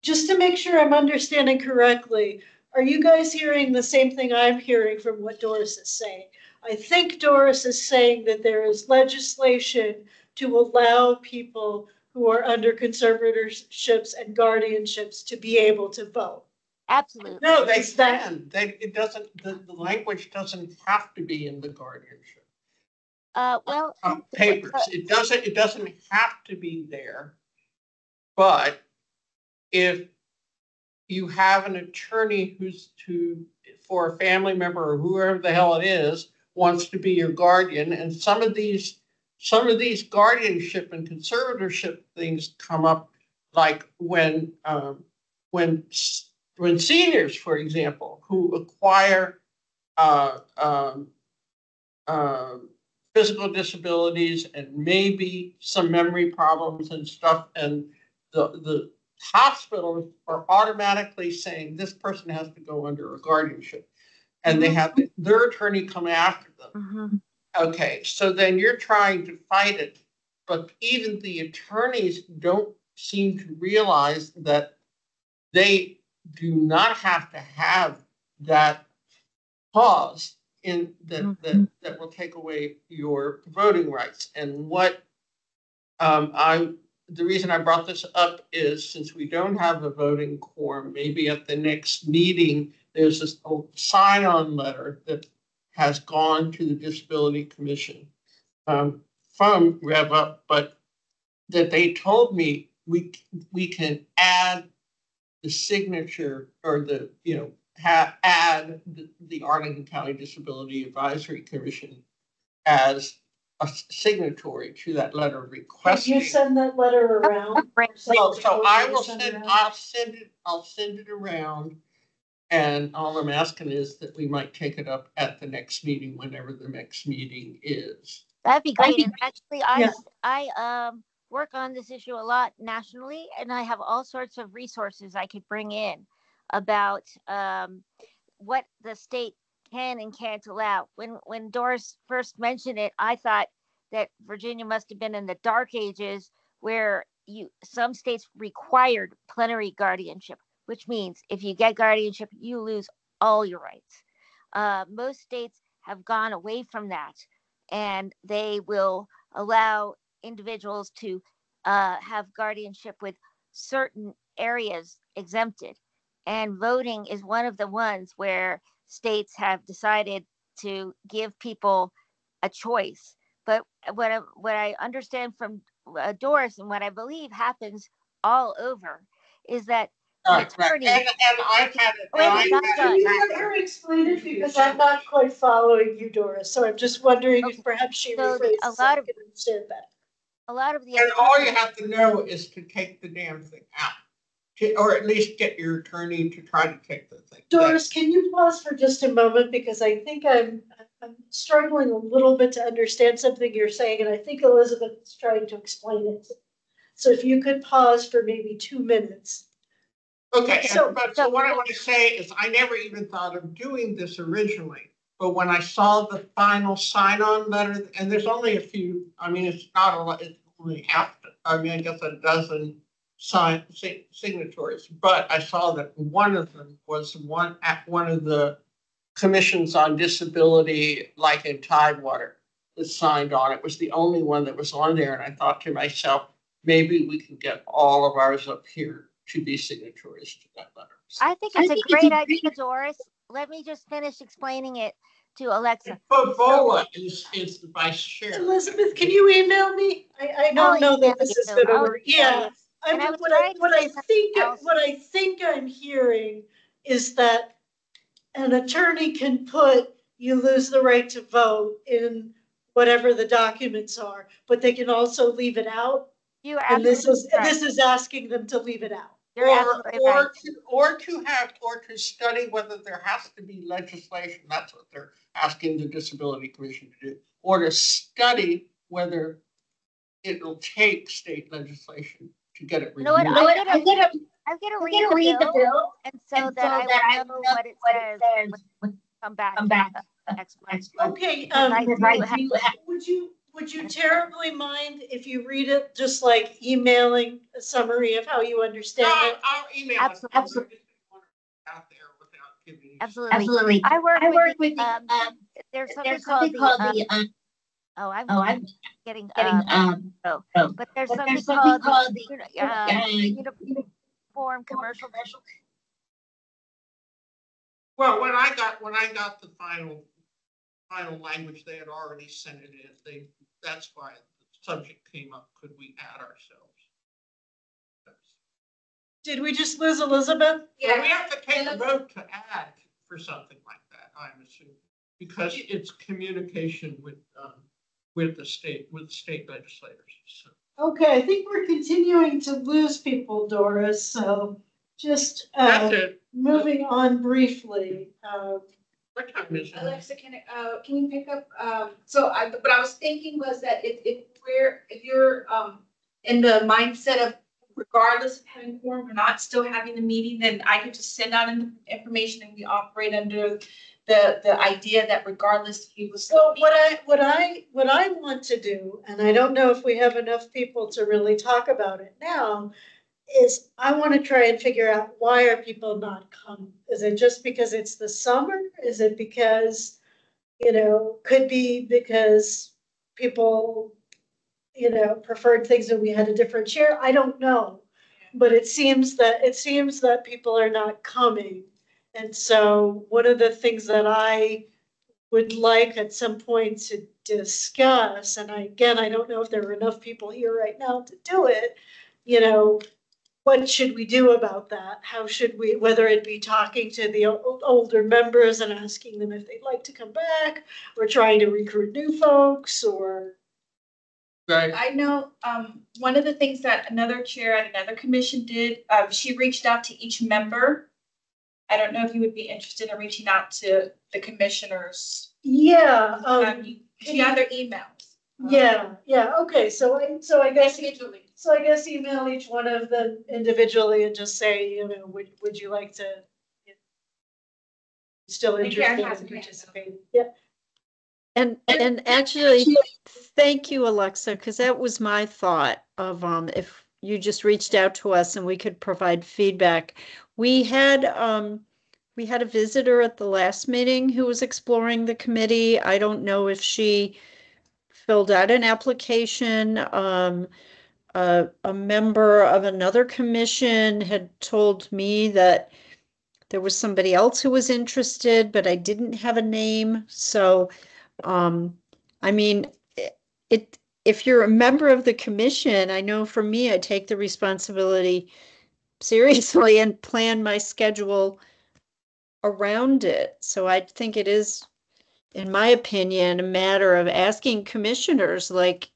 just to make sure I'm understanding correctly, are you guys hearing the same thing I'm hearing from what Doris is saying? I think Doris is saying that there is legislation to allow people who are under conservatorships and guardianships to be able to vote. Absolutely. No, they can. It doesn't. The language doesn't have to be in the guardianship. Papers. It doesn't have to be there. But if you have an attorney for a family member or whoever the hell it is wants to be your guardian, and some of these guardianship and conservatorship things come up, like when seniors, for example, who acquire physical disabilities and maybe some memory problems and stuff, and the hospitals are automatically saying this person has to go under a guardianship, and they have their attorney come after them. Mm-hmm. Okay, so then you're trying to fight it, but even the attorneys don't seem to realize that they do not have to have that clause in that will take away your voting rights. And what the reason I brought this up is, since we don't have a voting quorum, maybe at the next meeting there's this sign-on letter that has gone to the Disability Commission from Rev Up, but that they told me we can add the signature, or add the Arlington County Disability Advisory Commission as a signatory to that letter requesting. Can you send that letter around? So I will I'll send it around, and all I'm asking is that we might take it up at the next meeting, whenever the next meeting is. That'd be great. And actually, I work on this issue a lot nationally, and I have all sorts of resources I could bring in about what the state can and can't allow. When Doris first mentioned it, I thought that Virginia must have been in the dark ages, where some states required plenary guardianship, which means if you get guardianship, you lose all your rights. Most states have gone away from that, and they will allow individuals to have guardianship with certain areas exempted. And voting is one of the ones where states have decided to give people a choice. But what I understand from Doris, and what I believe happens all over, is that Right. And I've had it. Can you let her explain it, because I'm not quite following you, Doris, so I'm just wondering if perhaps she So rephrases so I can understand better. a lot of the And all you have to know is to take the damn thing out. Or at least get your attorney to try to take the thing. Doris, can you pause for just a moment, because I think I'm struggling a little bit to understand something you're saying, and I think Elizabeth is trying to explain it. So if you could pause for maybe 2 minutes. Okay, so what I want to say is I never even thought of doing this originally, but when I saw the final sign-on letter, and there's only a few, I mean, it's not a lot, it's only half, I mean, I guess a dozen signatories, but I saw that one of them was at one of the commissions on disability, like in Tidewater, that signed on. It was the only one that was on there, and I thought to myself, maybe we can get all of ours up here to be signatories to that letter. I think it's a great idea, Doris. Let me just finish explaining it to Alexa. Favola is the vice chair. Elizabeth, can you email me? I don't know that this is going to work. Yeah. What I think I'm hearing is that an attorney can put, you lose the right to vote in whatever the documents are, but they can also leave it out. You are and this is asking them to leave it out. Or to study whether there has to be legislation. That's what they're asking the Disability Commission to do. Or to study whether it will take state legislation to get it reviewed. I'm gonna read the bill, and so that I will know what it says when come back next month. Okay, would you terribly mind if you read it, just like emailing a summary of how you understand it? I'll email Absolutely. it. Out there without giving you. Absolutely. I work with there's something called the I'm getting but there's something called the Uniform Commercial. Well, when I got the final language, they had already sent it in. That's why the subject came up. Could we add ourselves? Did we just lose Elizabeth? Yeah, well, we have to take a vote to add for something like that, I'm assuming, because it's communication with the state legislators. So. Okay, I think we're continuing to lose people, Doris. So just moving on briefly. What time is it? Alexa, can you pick up? What I was thinking was that if you're in the mindset of regardless of having quorum or not, still having the meeting, then I could just send out information, and we operate under the idea that regardless he was. So what I want to do, and I don't know if we have enough people to really talk about it now, is I want to try and figure out, why are people not coming? Is it just because it's the summer? Is it because, could be because people, preferred things and we had a different chair? I don't know. But it seems that people are not coming. And so one of the things that I would like at some point to discuss, and I don't know if there are enough people here right now to do it, what should we do about that? How should we, whether it be talking to the older members and asking them if they'd like to come back, or trying to recruit new folks, or. Right. I know one of the things that another chair at another commission did, she reached out to each member. I don't know if you would be interested in reaching out to the commissioners. Yeah. She got their emails. Yeah. Okay. So I guess email each one of them individually and just say, would you like to still interested in participating? Yeah. And actually, thank you, Alexa, because that was my thought of if you just reached out to us and we could provide feedback. We had we had a visitor at the last meeting who was exploring the committee. I don't know if she filled out an application. A member of another commission had told me that there was somebody else who was interested, but I didn't have a name. So, I mean, if you're a member of the commission, I know for me, I take the responsibility seriously and plan my schedule around it. So I think it is, in my opinion, a matter of asking commissioners, like,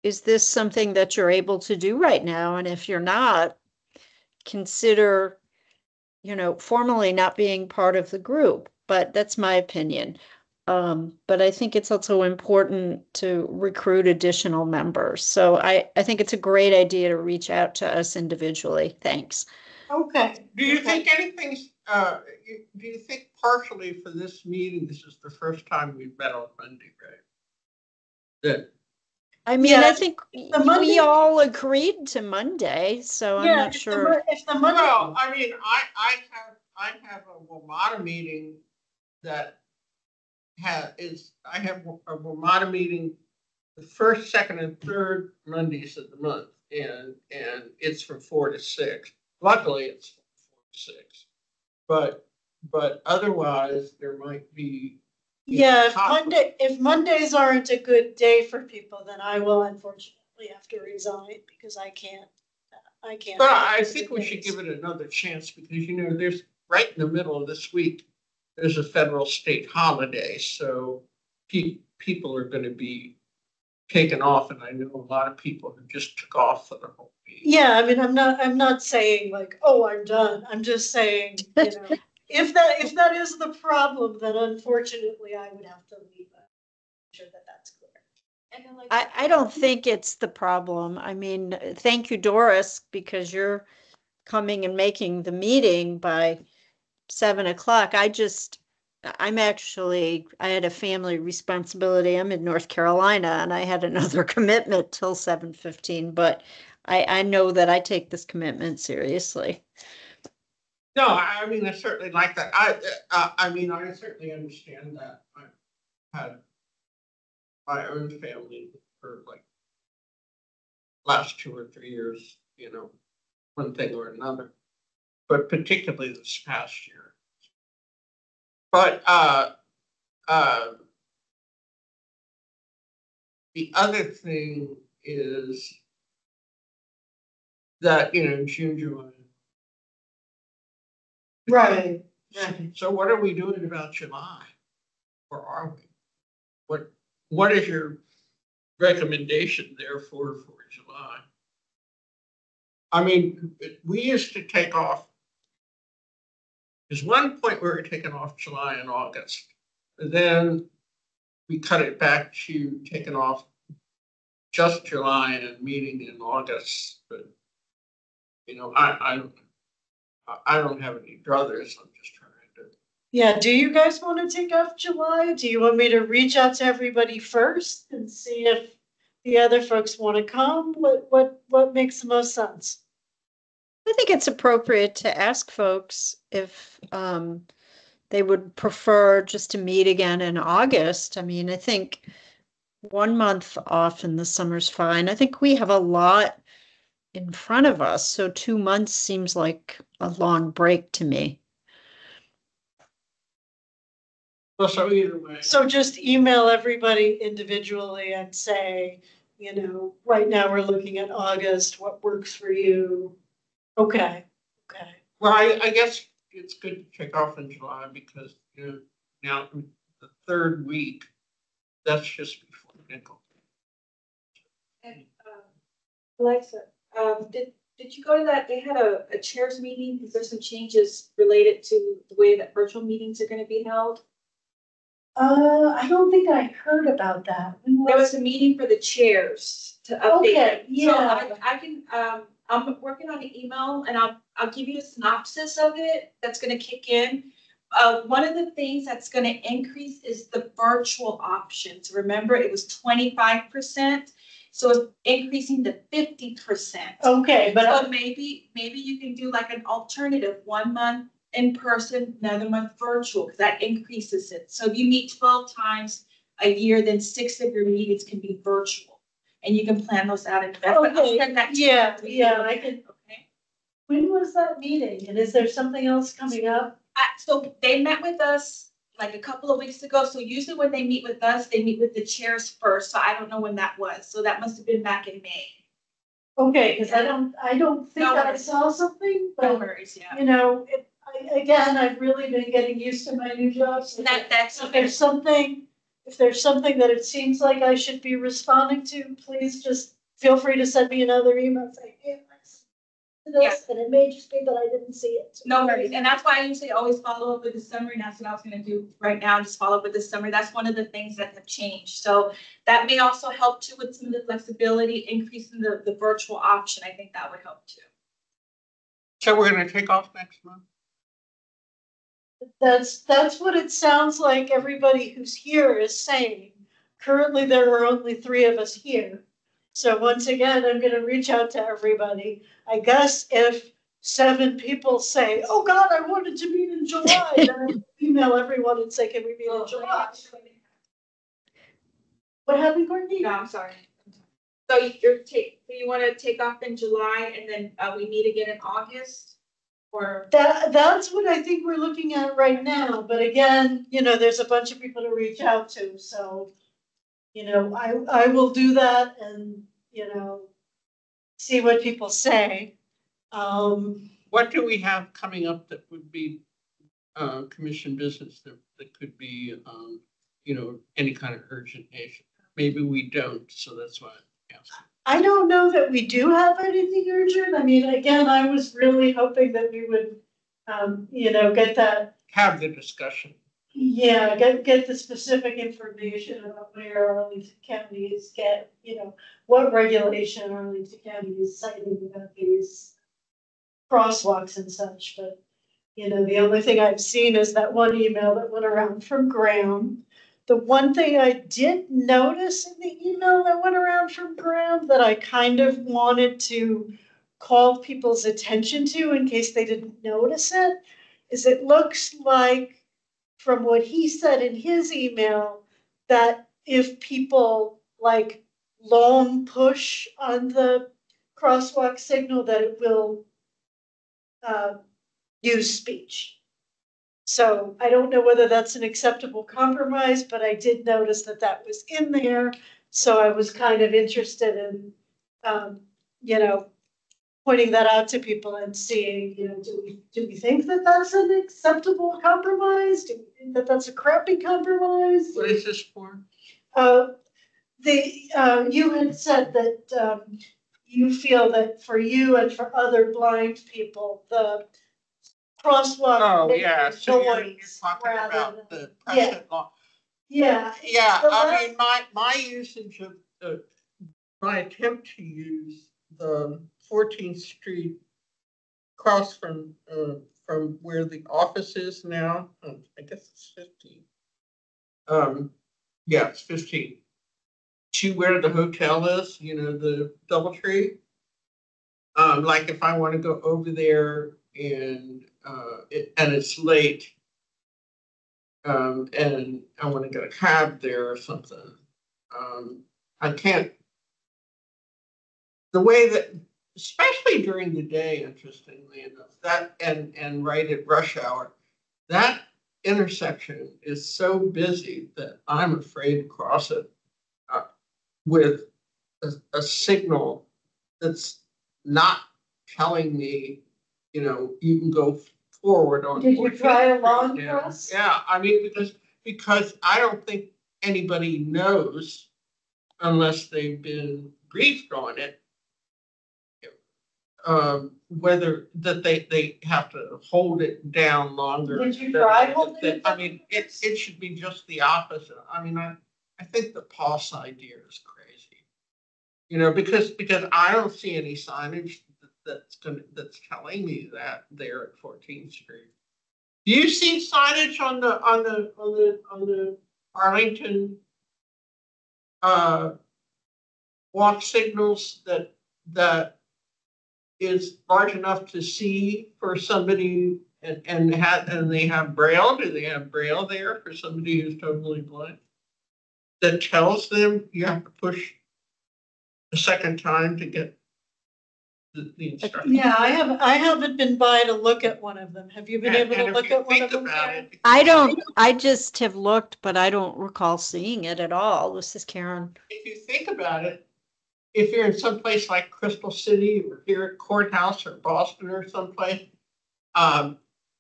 is this something that you're able to do right now? And if you're not, consider, formally not being part of the group. But that's my opinion. But I think it's also important to recruit additional members. So I think it's a great idea to reach out to us individually. Thanks. Okay. Do you think anything's, do you think partially for this meeting, this is the first time we've met on Monday, right? That. I mean, Yeah, I think Monday, we all agreed to Monday, so I'm not sure. If the Monday. Well, I mean, I have a WMATA meeting that I have a WMATA meeting the first, second, and third Mondays of the month, and it's from 4 to 6. Luckily, it's from 4 to 6. But otherwise, there might be. Yeah, if Mondays aren't a good day for people, then I will unfortunately have to resign because I can't. But I think we should give it another chance because, there's right in the middle of this week, there's a federal state holiday. So people are going to be taken off. And I know a lot of people who just took off for the whole week. Yeah, I mean, I'm not saying like, oh, I'm done. I'm just saying, if that is the problem, then unfortunately I would have to leave. I'm sure that's clear. And then I don't think it's the problem. I mean, thank you, Doris, because you're coming and making the meeting by 7 o'clock. I had a family responsibility. I'm in North Carolina and I had another commitment till 7:15, but I know that I take this commitment seriously. No, I mean, I certainly like that. I mean, I certainly understand that. I had my own family for like last 2 or 3 years, one thing or another, but particularly this past year. But the other thing is that, June, July. Right. So what are we doing about July? Or are we? What is your recommendation there for July? I mean, we used to take off. There's one point we were taking off July and August. And then we cut it back to taking off just July and meeting in August. But, I don't have any brothers. I'm just trying to. Yeah, do you guys want to take off July? Do you want me to reach out to everybody first and see if the other folks want to come? What makes the most sense? I think it's appropriate to ask folks if they would prefer just to meet again in August. I mean, I think 1 month off in the summer's fine. I think we have a lot in front of us, so 2 months seems like a long break to me. Well, so either way. So just email everybody individually and say, right now we're looking at August, what works for you? Okay. Well, I guess it's good to kick off in July because, now the third week, that's just before Nickel. And Alexa, did you go to that? They had a chairs meeting because there's some changes related to the way that virtual meetings are going to be held. I don't think I heard about that. There was a meeting for the chairs to update. Okay, yeah. So I can, I'm working on an email and I'll give you a synopsis of it that's gonna kick in. One of the things that's gonna increase is the virtual options. Remember, it was 25%. So it's increasing to 50%. Okay, but so maybe you can do like an alternative 1 month in person, another month virtual, because that increases it. So if you meet 12 times a year, then 6 of your meetings can be virtual. And you can plan those out in advance. But I'll send that to you. Yeah, I can. Okay. When was that meeting? And is there something else coming up? So they met with us like a couple of weeks ago. So usually when they meet with us, they meet with the chairs first. So I don't know when that was. So that must have been back in May. Okay, because I don't think No I worries. saw something, No but worries, yeah. you know, again, I've really been getting used to my new job. So That's if there's something that it seems like I should be responding to, please just feel free to send me another email saying, hey, this, and it may just be that I didn't see it. No worries. And that's why I usually always follow up with the summary. And that's what I was going to do right now, just follow up with the summary. That's one of the things that have changed. So that may also help too with some of the flexibility, increasing the virtual option. I think that would help too. So we're going to take off next month? That's what it sounds like everybody who's here is saying. Currently, there are only 3 of us here. So once again, I'm going to reach out to everybody. I guess if 7 people say, oh God, I wanted to meet in July, then I'll email everyone and say, can we meet in July? What happened, Courtney? No, I'm sorry. So you want to take off in July and then we meet again in August? Or that's what I think we're looking at right now. But again, you know, there's a bunch of people to reach out to. So, you know, I will do that and, you know, see what people say. What do we have coming up that would be commission business that could be, you know, any kind of urgent issue? Maybe we don't, so that's why I asked. I don't know that we do have anything urgent. I mean, again, I was really hoping that we would, you know, have the discussion. Yeah, get the specific information about where Arlington County is you know, what regulation Arlington County is citing about these crosswalks and such. But, you know, the only thing I've seen is that one email that went around from Graham. The one thing I did notice in the email that went around from Graham that I kind of wanted to call people's attention to in case they didn't notice it, is it looks like, from what he said in his email, that if people like long push on the crosswalk signal, that it will use speech. So I don't know whether that's an acceptable compromise, but I did notice that that was in there. So I was kind of interested in, you know, pointing that out to people and seeing, you know, do we think that that's an acceptable compromise? Do we think that that's a crappy compromise? What is this for? You had said that you feel that for you and for other blind people, the crosswalk. Oh, yeah, so you're talking about the precedent law. Yeah. Yeah, I mean, my usage of, my attempt to use the 14th Street across from where the office is now, I guess it's 15. Yeah, it's 15. To where the hotel is, you know, the DoubleTree. Like if I want to go over there and it's late, and I want to get a cab there or something, I can't. The way that, especially during the day, interestingly enough, that and right at rush hour, that intersection is so busy that I'm afraid to cross it with a signal that's not telling me, you know, you can go forward on. Did you try a long cross? Yeah, I mean, because I don't think anybody knows unless they've been briefed on it, whether that they have to hold it down longer. Did you try holding it down? I mean, it should be just the opposite. I mean, I think the pause idea is crazy. You know, because I don't see any signage that's telling me that there at 14th Street. Do you see signage on the Arlington walk signals that is large enough to see for somebody And they have Braille. Do they have Braille there for somebody who's totally blind? That tells them you have to push a second time to get the instructions. Yeah, I haven't been by to look at one of them. Have you been able to look at one of them, Karen? I just have looked, but I don't recall seeing it at all. This is Karen. If you think about it, if you're in some place like Crystal City or here at Courthouse or Boston or someplace,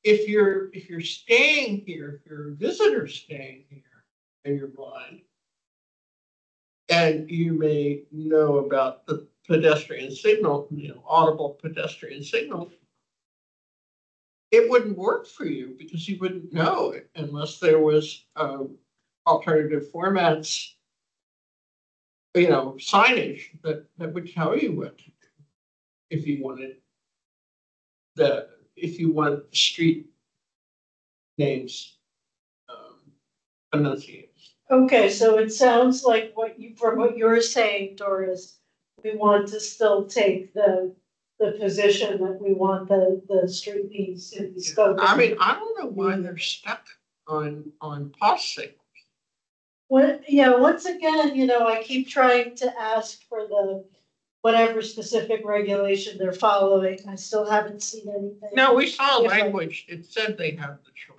if you're staying here, if you're a visitor staying here and you're blind, and you may know about the pedestrian signal, audible pedestrian signal, it wouldn't work for you because you wouldn't know it unless there was alternative formats, signage that would tell you what to do if you wanted if you want street names enunciated. Okay, so it sounds like from what you're saying, Doris, we want to still take the position that we want the street names to be spoken. I mean, I don't know why they're stuck on pause signals. Once again, I keep trying to ask for the whatever specific regulation they're following. I still haven't seen anything. No, we saw language. It said they have the choice.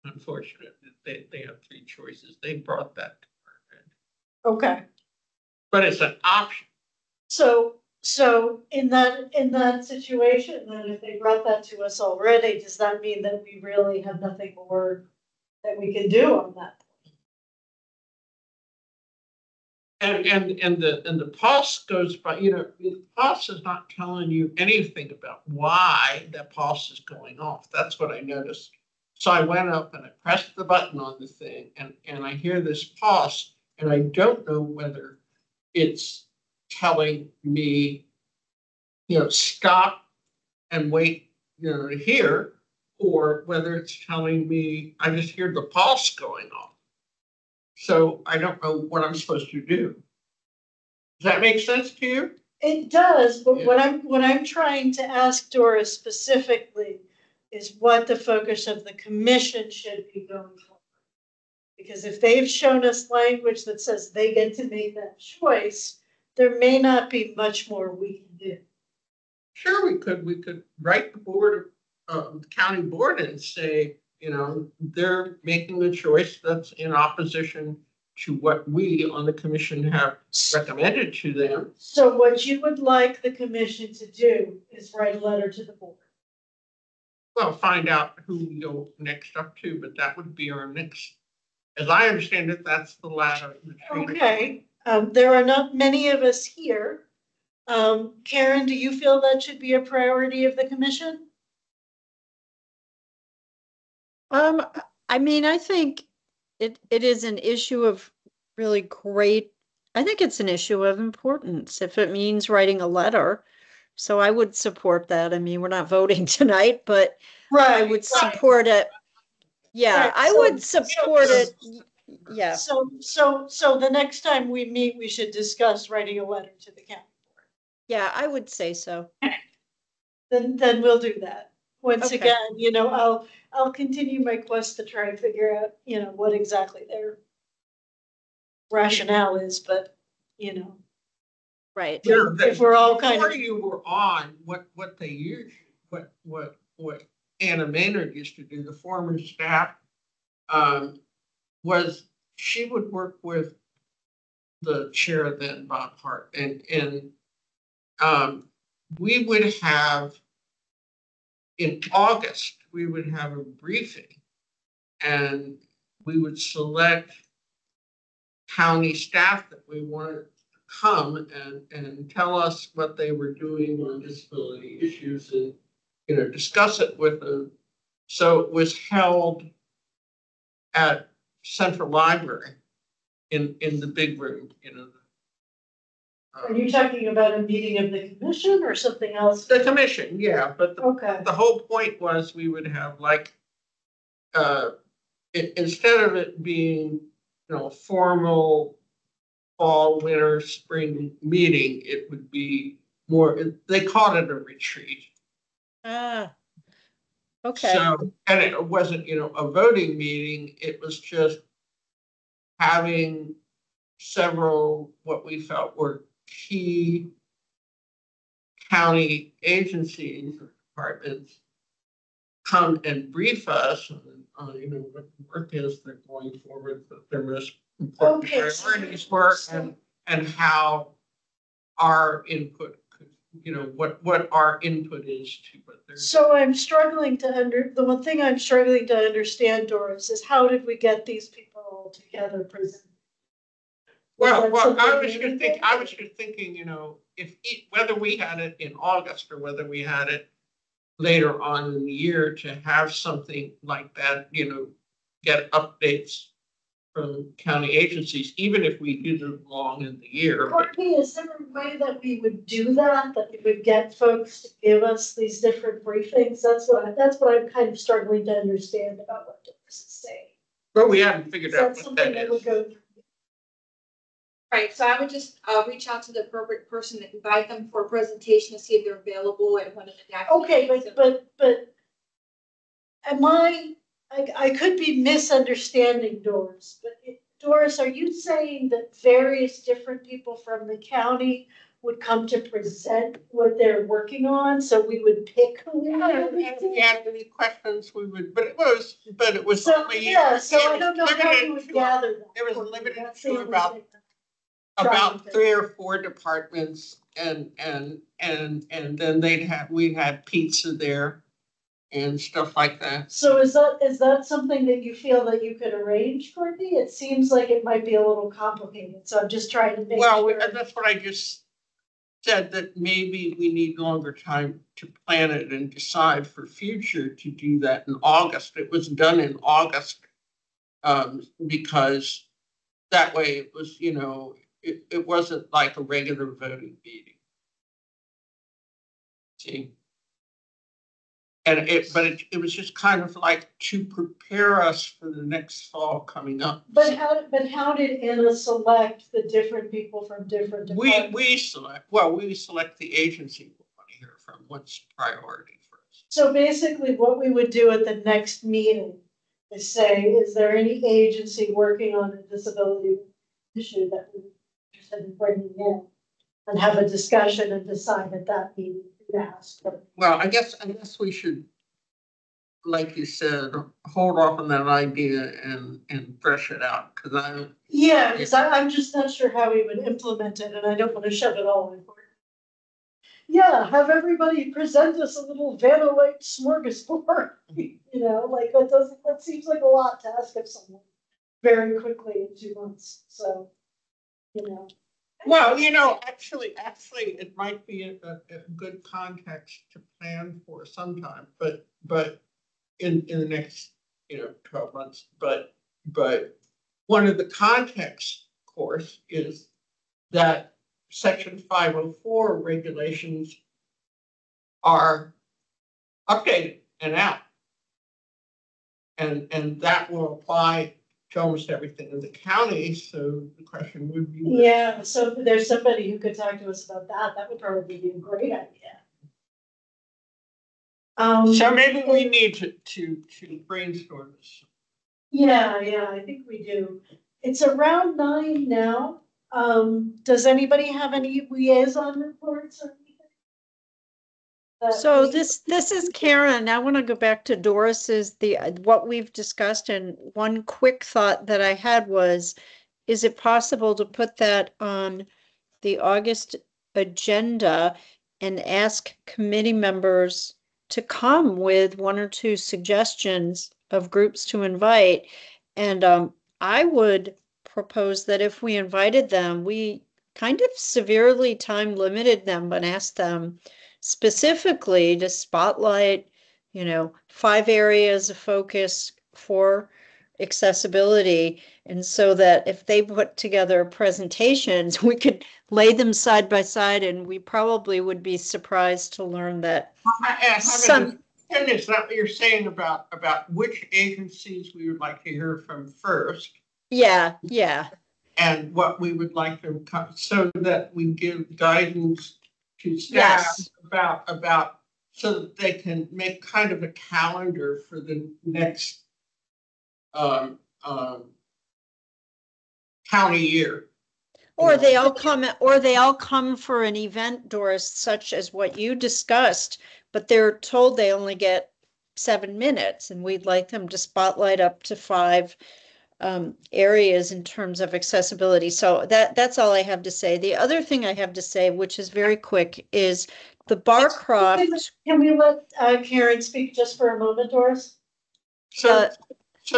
Unfortunately, they have 3 choices. They brought that to our head. Okay. But it's an option. So in that situation, then if they brought that to us already, does that mean that we really have nothing more that we can do on that? And the pause goes by, the pause is not telling you anything about why the pause is going off. That's what I noticed. So I went up and I pressed the button on the thing and I hear this pause and I don't know whether it's telling me, stop and wait, to hear, or whether it's telling me I just hear the pulse going off. So I don't know what I'm supposed to do. Does that make sense to you? It does, but what I'm trying to ask Doris specifically is what the focus of the commission should be going forward. Because if they've shown us language that says they get to make that choice, there may not be much more we can do. Sure, we could write the board, the county board, and say, they're making the choice that's in opposition to what we on the commission have recommended to them. So what you would like the commission to do is write a letter to the board. Well, find out who we go next up to, but that would be our next. As I understand it, that's the ladder. Okay, there are not many of us here. Karen, do you feel that should be a priority of the commission? I mean, I think it is an issue of really great, I think it's an issue of importance if it means writing a letter. So I would support that. I mean, we're not voting tonight, but I would support it. Yeah, right. I would support it. Yeah. So the next time we meet, we should discuss writing a letter to the county board. Yeah, I would say so. Then we'll do that. Once again, I'll continue my quest to try and figure out, what exactly their rationale is, but, right. If we're all kind of. Before you were on, what they used, what Anna Maynard used to do, the former staff, was she would work with the chair then, Bob Hart, and we would have, in August, we would have a briefing and we would select county staff that we wanted to come and tell us what they were doing on disability issues and, discuss it with them. So it was held at Central Library in the big room, Are you talking about a meeting of the commission or something else? The commission, yeah, but the whole point was we would have instead of it being, a formal fall, winter, spring meeting, it would be more, they called it a retreat. Okay. So, and it wasn't, a voting meeting, it was just having several, what we felt were key county agencies or departments come and brief us on, what the work is they're going forward, what their most important priorities were, and how our input could, what our input is to what they're. So I'm struggling the one thing I'm struggling to understand, Doris, is how did we get these people all together presented? Well, I was just thinking, if whether we had it in August or whether we had it later on in the year, to have something like that, get updates from county agencies, even if we did it wrong in the year. Courtney, is there a way that we would do that we would get folks to give us these different briefings? That's what I'm kind of struggling to understand about what Doris is saying. But we haven't figured out what that is. Would go through? Right, so I would just reach out to the appropriate person and invite them for a presentation to see if they're available at one of the DAC. Okay, but am I could be misunderstanding Doris, but Doris, are you saying that various different people from the county would come to present what they're working on, so we would pick who we If we had any questions, we would, but it was so only, so I don't know how you would gather that. It was limited That's to the only thing. about 3 or 4 departments, and then we'd had pizza there and stuff like that. So is that something that you feel that you could arrange, Courtney? It seems like it might be a little complicated, so I'm just trying to make sure. That's what I just said, that maybe we need longer time to plan it and decide for future to do that in August. It was done in August because that way it was, it wasn't like a regular voting meeting. See? And it was just kind of like to prepare us for the next fall coming up. But how did Anna select the different people from different departments? We select the agency we want to hear from. What's priority for us? So basically what we would do at the next meeting is say, is there any agency working on a disability issue that we're interested in bringing in, and have a discussion and decide at that meeting. Well, I guess we should, like you said, hold off on that idea and thresh it out, because I'm just not sure how we would implement it, and I don't want to shove it all in. Yeah, have everybody present us a little Vanna White smorgasbord. That seems like a lot to ask of someone very quickly in 2 months. So, Well, actually, it might be a good context to plan for sometime, but in the next 12 months. But one of the contexts, of course, is that Section 504 regulations are updated and out, and that will apply to almost everything in the county. So the question would be, yeah, so there's somebody who could talk to us about that. That would probably be a great idea. So maybe we need to brainstorm this. Yeah, I think we do. It's around 9 now. Does anybody have any liaison reports or anything? So this is Karen. I want to go back to Doris's, what we've discussed, and one quick thought that I had was, is it possible to put that on the August agenda and ask committee members to come with 1 or 2 suggestions of groups to invite? And I would propose that if we invited them, we kind of severely time limited them, but asked them specifically to spotlight, 5 areas of focus for accessibility. And so that if they put together presentations, we could lay them side by side, and we probably would be surprised to learn that some. And is that what you're saying about which agencies we would like to hear from first? Yeah. And what we would like to so that we give guidance to staff about so that they can make kind of a calendar for the next county year. Or they all come for an event, Doris, such as what you discussed, but they're told they only get 7 minutes, and we'd like them to spotlight up to 5 areas in terms of accessibility. So that's all I have to say. The other thing I have to say, which is very quick, is the Barcroft. Can we let Karen speak just for a moment, Doris? So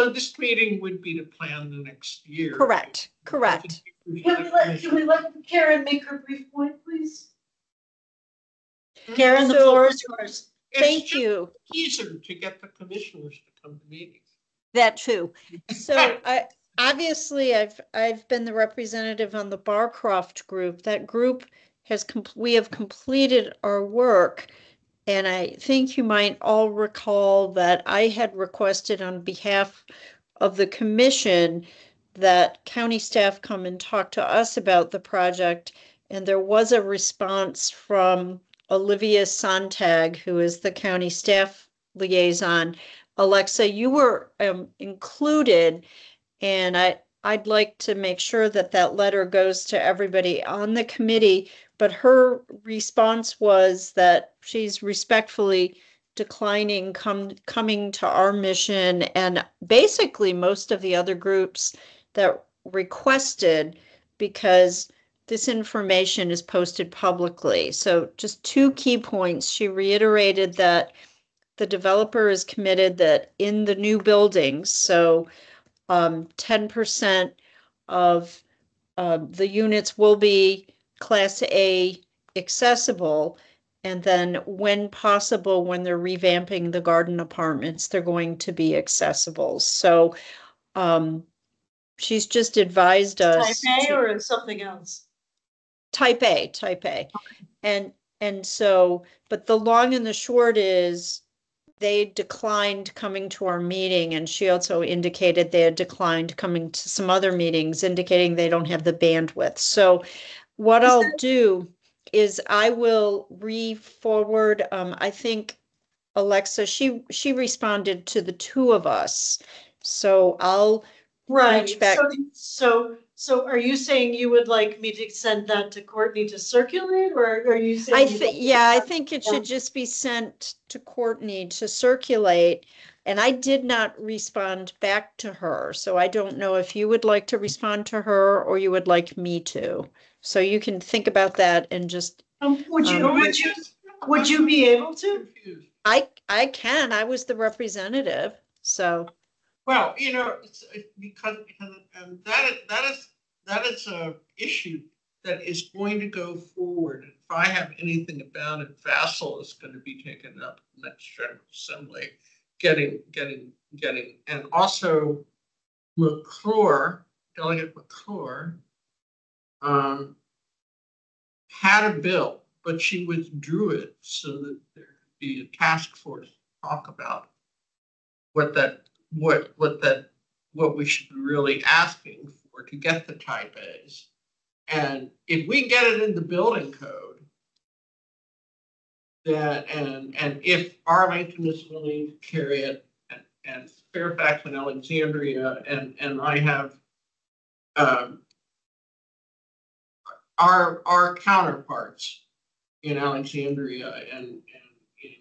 this meeting would be to plan the next year. Correct. Can we let Karen make her brief point, please? Karen, the floor is yours. Thank you. Easier to get the commissioners to come to meetings. That too. So obviously I've been the representative on the Barcroft group. That group we have completed our work. And I think you might all recall that I had requested on behalf of the commission that county staff come and talk to us about the project. And there was a response from Olivia Sontag, who is the county staff liaison. Alexa, you were included, and I'd like to make sure that that letter goes to everybody on the committee, but her response was that she's respectfully declining coming to our mission, and basically most of the other groups that requested, because this information is posted publicly. So just 2 key points. She reiterated that the developer is committed that in the new buildings, so 10% of the units will be Class A accessible. And then when possible, when they're revamping the garden apartments, they're going to be accessible. So she's just advised us. Type A or something else? Type A. Okay. And so, but the long and the short is they declined coming to our meeting, and she also indicated they had declined coming to some other meetings, indicating they don't have the bandwidth. So what I'll do is I will re-forward, I think Alexa, she responded to the 2 of us. So I'll reach back. So are you saying you would like me to send that to Courtney to circulate, or are you saying? I think it should just be sent to Courtney to circulate. And I did not respond back to her. So I don't know if you would like to respond to her or you would like me to. So you can think about that and just. Would you be able to? I can. I was the representative. So. Well, it's because that is a issue that is going to go forward. If I have anything about it, Vassal is going to be taken up in the next General Assembly, getting, and also McClure, Delegate McClure, had a bill, but she withdrew it so that there could be a task force to talk about what we should be really asking for to get the type A's. And if we get it in the building code, that and if Arlington is willing to carry it, and Fairfax and Alexandria, and I have our counterparts in Alexandria and in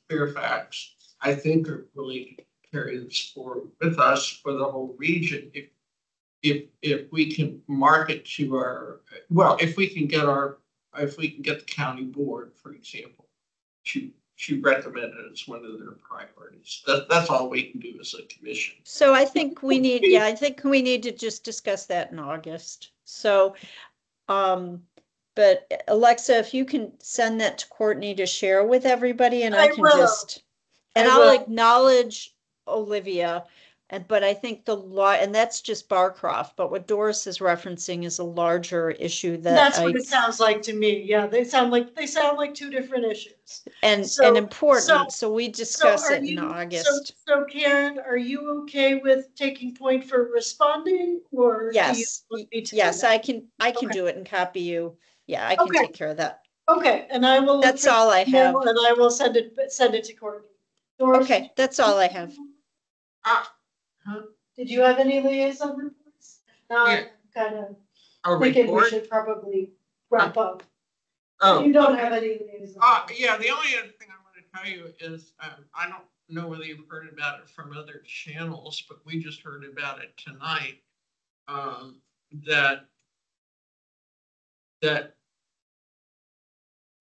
Fairfax, I think are willing to carry this forward with us for the whole region. If we can market to if we can get the county board, for example, to recommend it as one of their priorities. That's all we can do as a commission. So I think we need, to just discuss that in August. So, but Alexa, if you can send that to Courtney to share with everybody, and I'll acknowledge Olivia, but I think and that's just Barcroft, but what Doris is referencing is a larger issue that's what it sounds like to me. Yeah, they sound like 2 different issues. And important, so we discuss it in August. So Karen, are you okay with taking point for responding, or yes, yes, I can do it and copy you. Yeah, I can take care of that. Okay, and I will. That's all I have. And I will send it to Courtney. Doris, Okay, that's all I have. did you have any liaison reports? No, Yeah. kind of A thinking we report? should probably wrap up. Oh. You don't have any liaison. Yeah, the only other thing I want to tell you is, I don't know whether you've heard about it from other channels, but we just heard about it tonight. That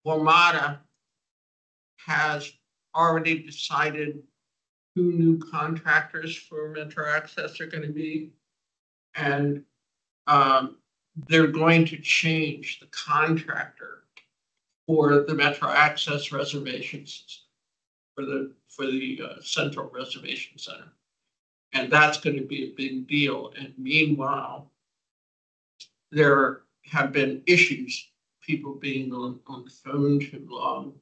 WMATA has already decided who new contractors for Metro Access are going to be. And they're going to change the contractor for the Metro Access reservation system, for the Central Reservation Center. And that's going to be a big deal. And meanwhile, there have been issues, people being on the phone too long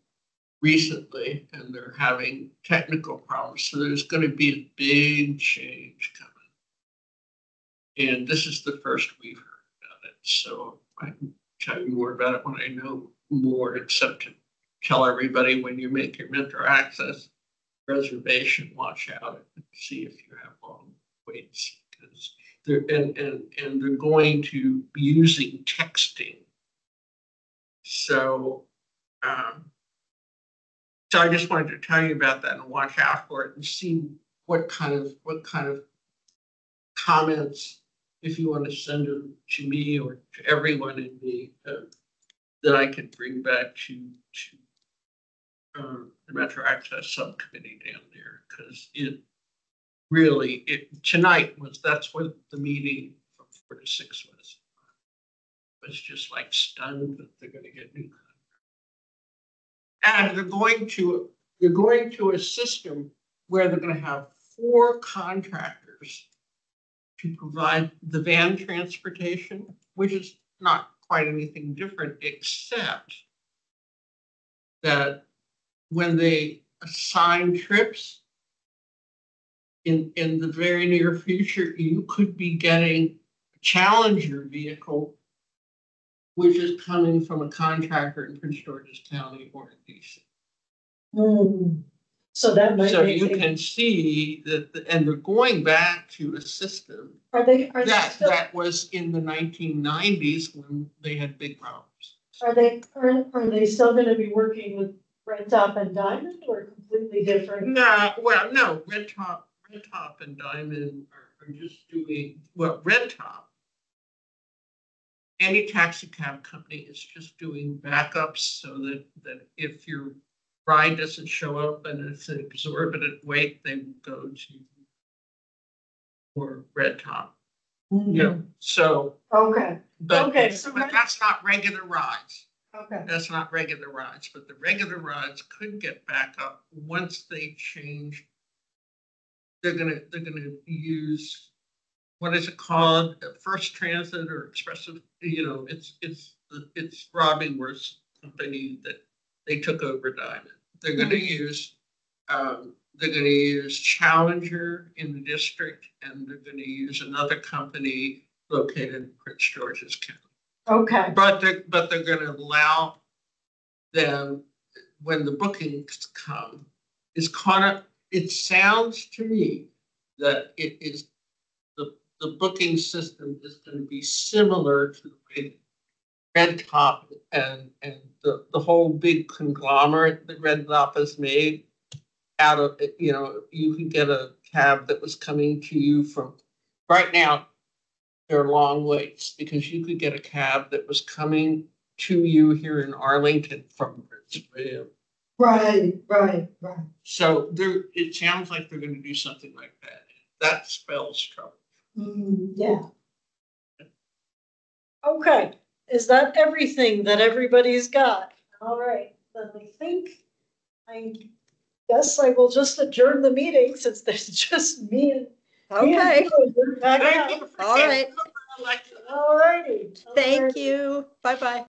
recently, and they're having technical problems. So there's going to be a big change coming. And this is the first we've heard about it. So I can tell you more about it when I know more, except to tell everybody when you make your Metro Access reservation, watch out and see if you have long waits, because they're and they're going to be using texting. So so I just wanted to tell you about that and watch out for it and see what kind of comments, if you want to send them to me or to everyone in the that I could bring back to the Metro Access Subcommittee down there, because that's what the meeting from 4 to 6 was. I was just like stunned that they're going to get new contracts. And they're going to a system where they're going to have 4 contractors to provide the van transportation, which is not quite anything different, except that when they assign trips in the very near future, you could be getting a Challenger vehicle, which is coming from a contractor in Prince George's County or in DC. So that might. So you can see that, and they're going back to a system that was in the 1990s when they had big problems. Are they still going to be working with Red Top and Diamond, or completely different? No, Red Top and Diamond are just doing, Red Top, any taxi cab company is just doing backups so that if your ride doesn't show up and it's an exorbitant wait, they will go to for Red Top. Mm-hmm. Yeah. So okay. But that's not regular rides. Okay. That's not regular rides, but the regular rides could get back up once they change. They're gonna use, what is it called? First Transit or Expressive, it's Robbie Worth's company that they took over Diamond. They're gonna use Challenger in the district, and they're gonna use another company located in Prince George's County. Okay. But they're gonna allow them, when the bookings come, it sounds to me that it is the booking system is going to be similar to the way Red Top and the whole big conglomerate that Red Top has made out of it. You can get a cab that was coming to you from, right now there are long waits, because you could get a cab that was coming to you here in Arlington from Prince William. Right. So it sounds like they're going to do something like that. That spells trouble. Yeah. Okay. Is that everything that everybody's got? All right. Then I guess I will just adjourn the meeting, since there's just me and. Okay. Thank you. All right. Election. All righty. Thank you. Bye-bye.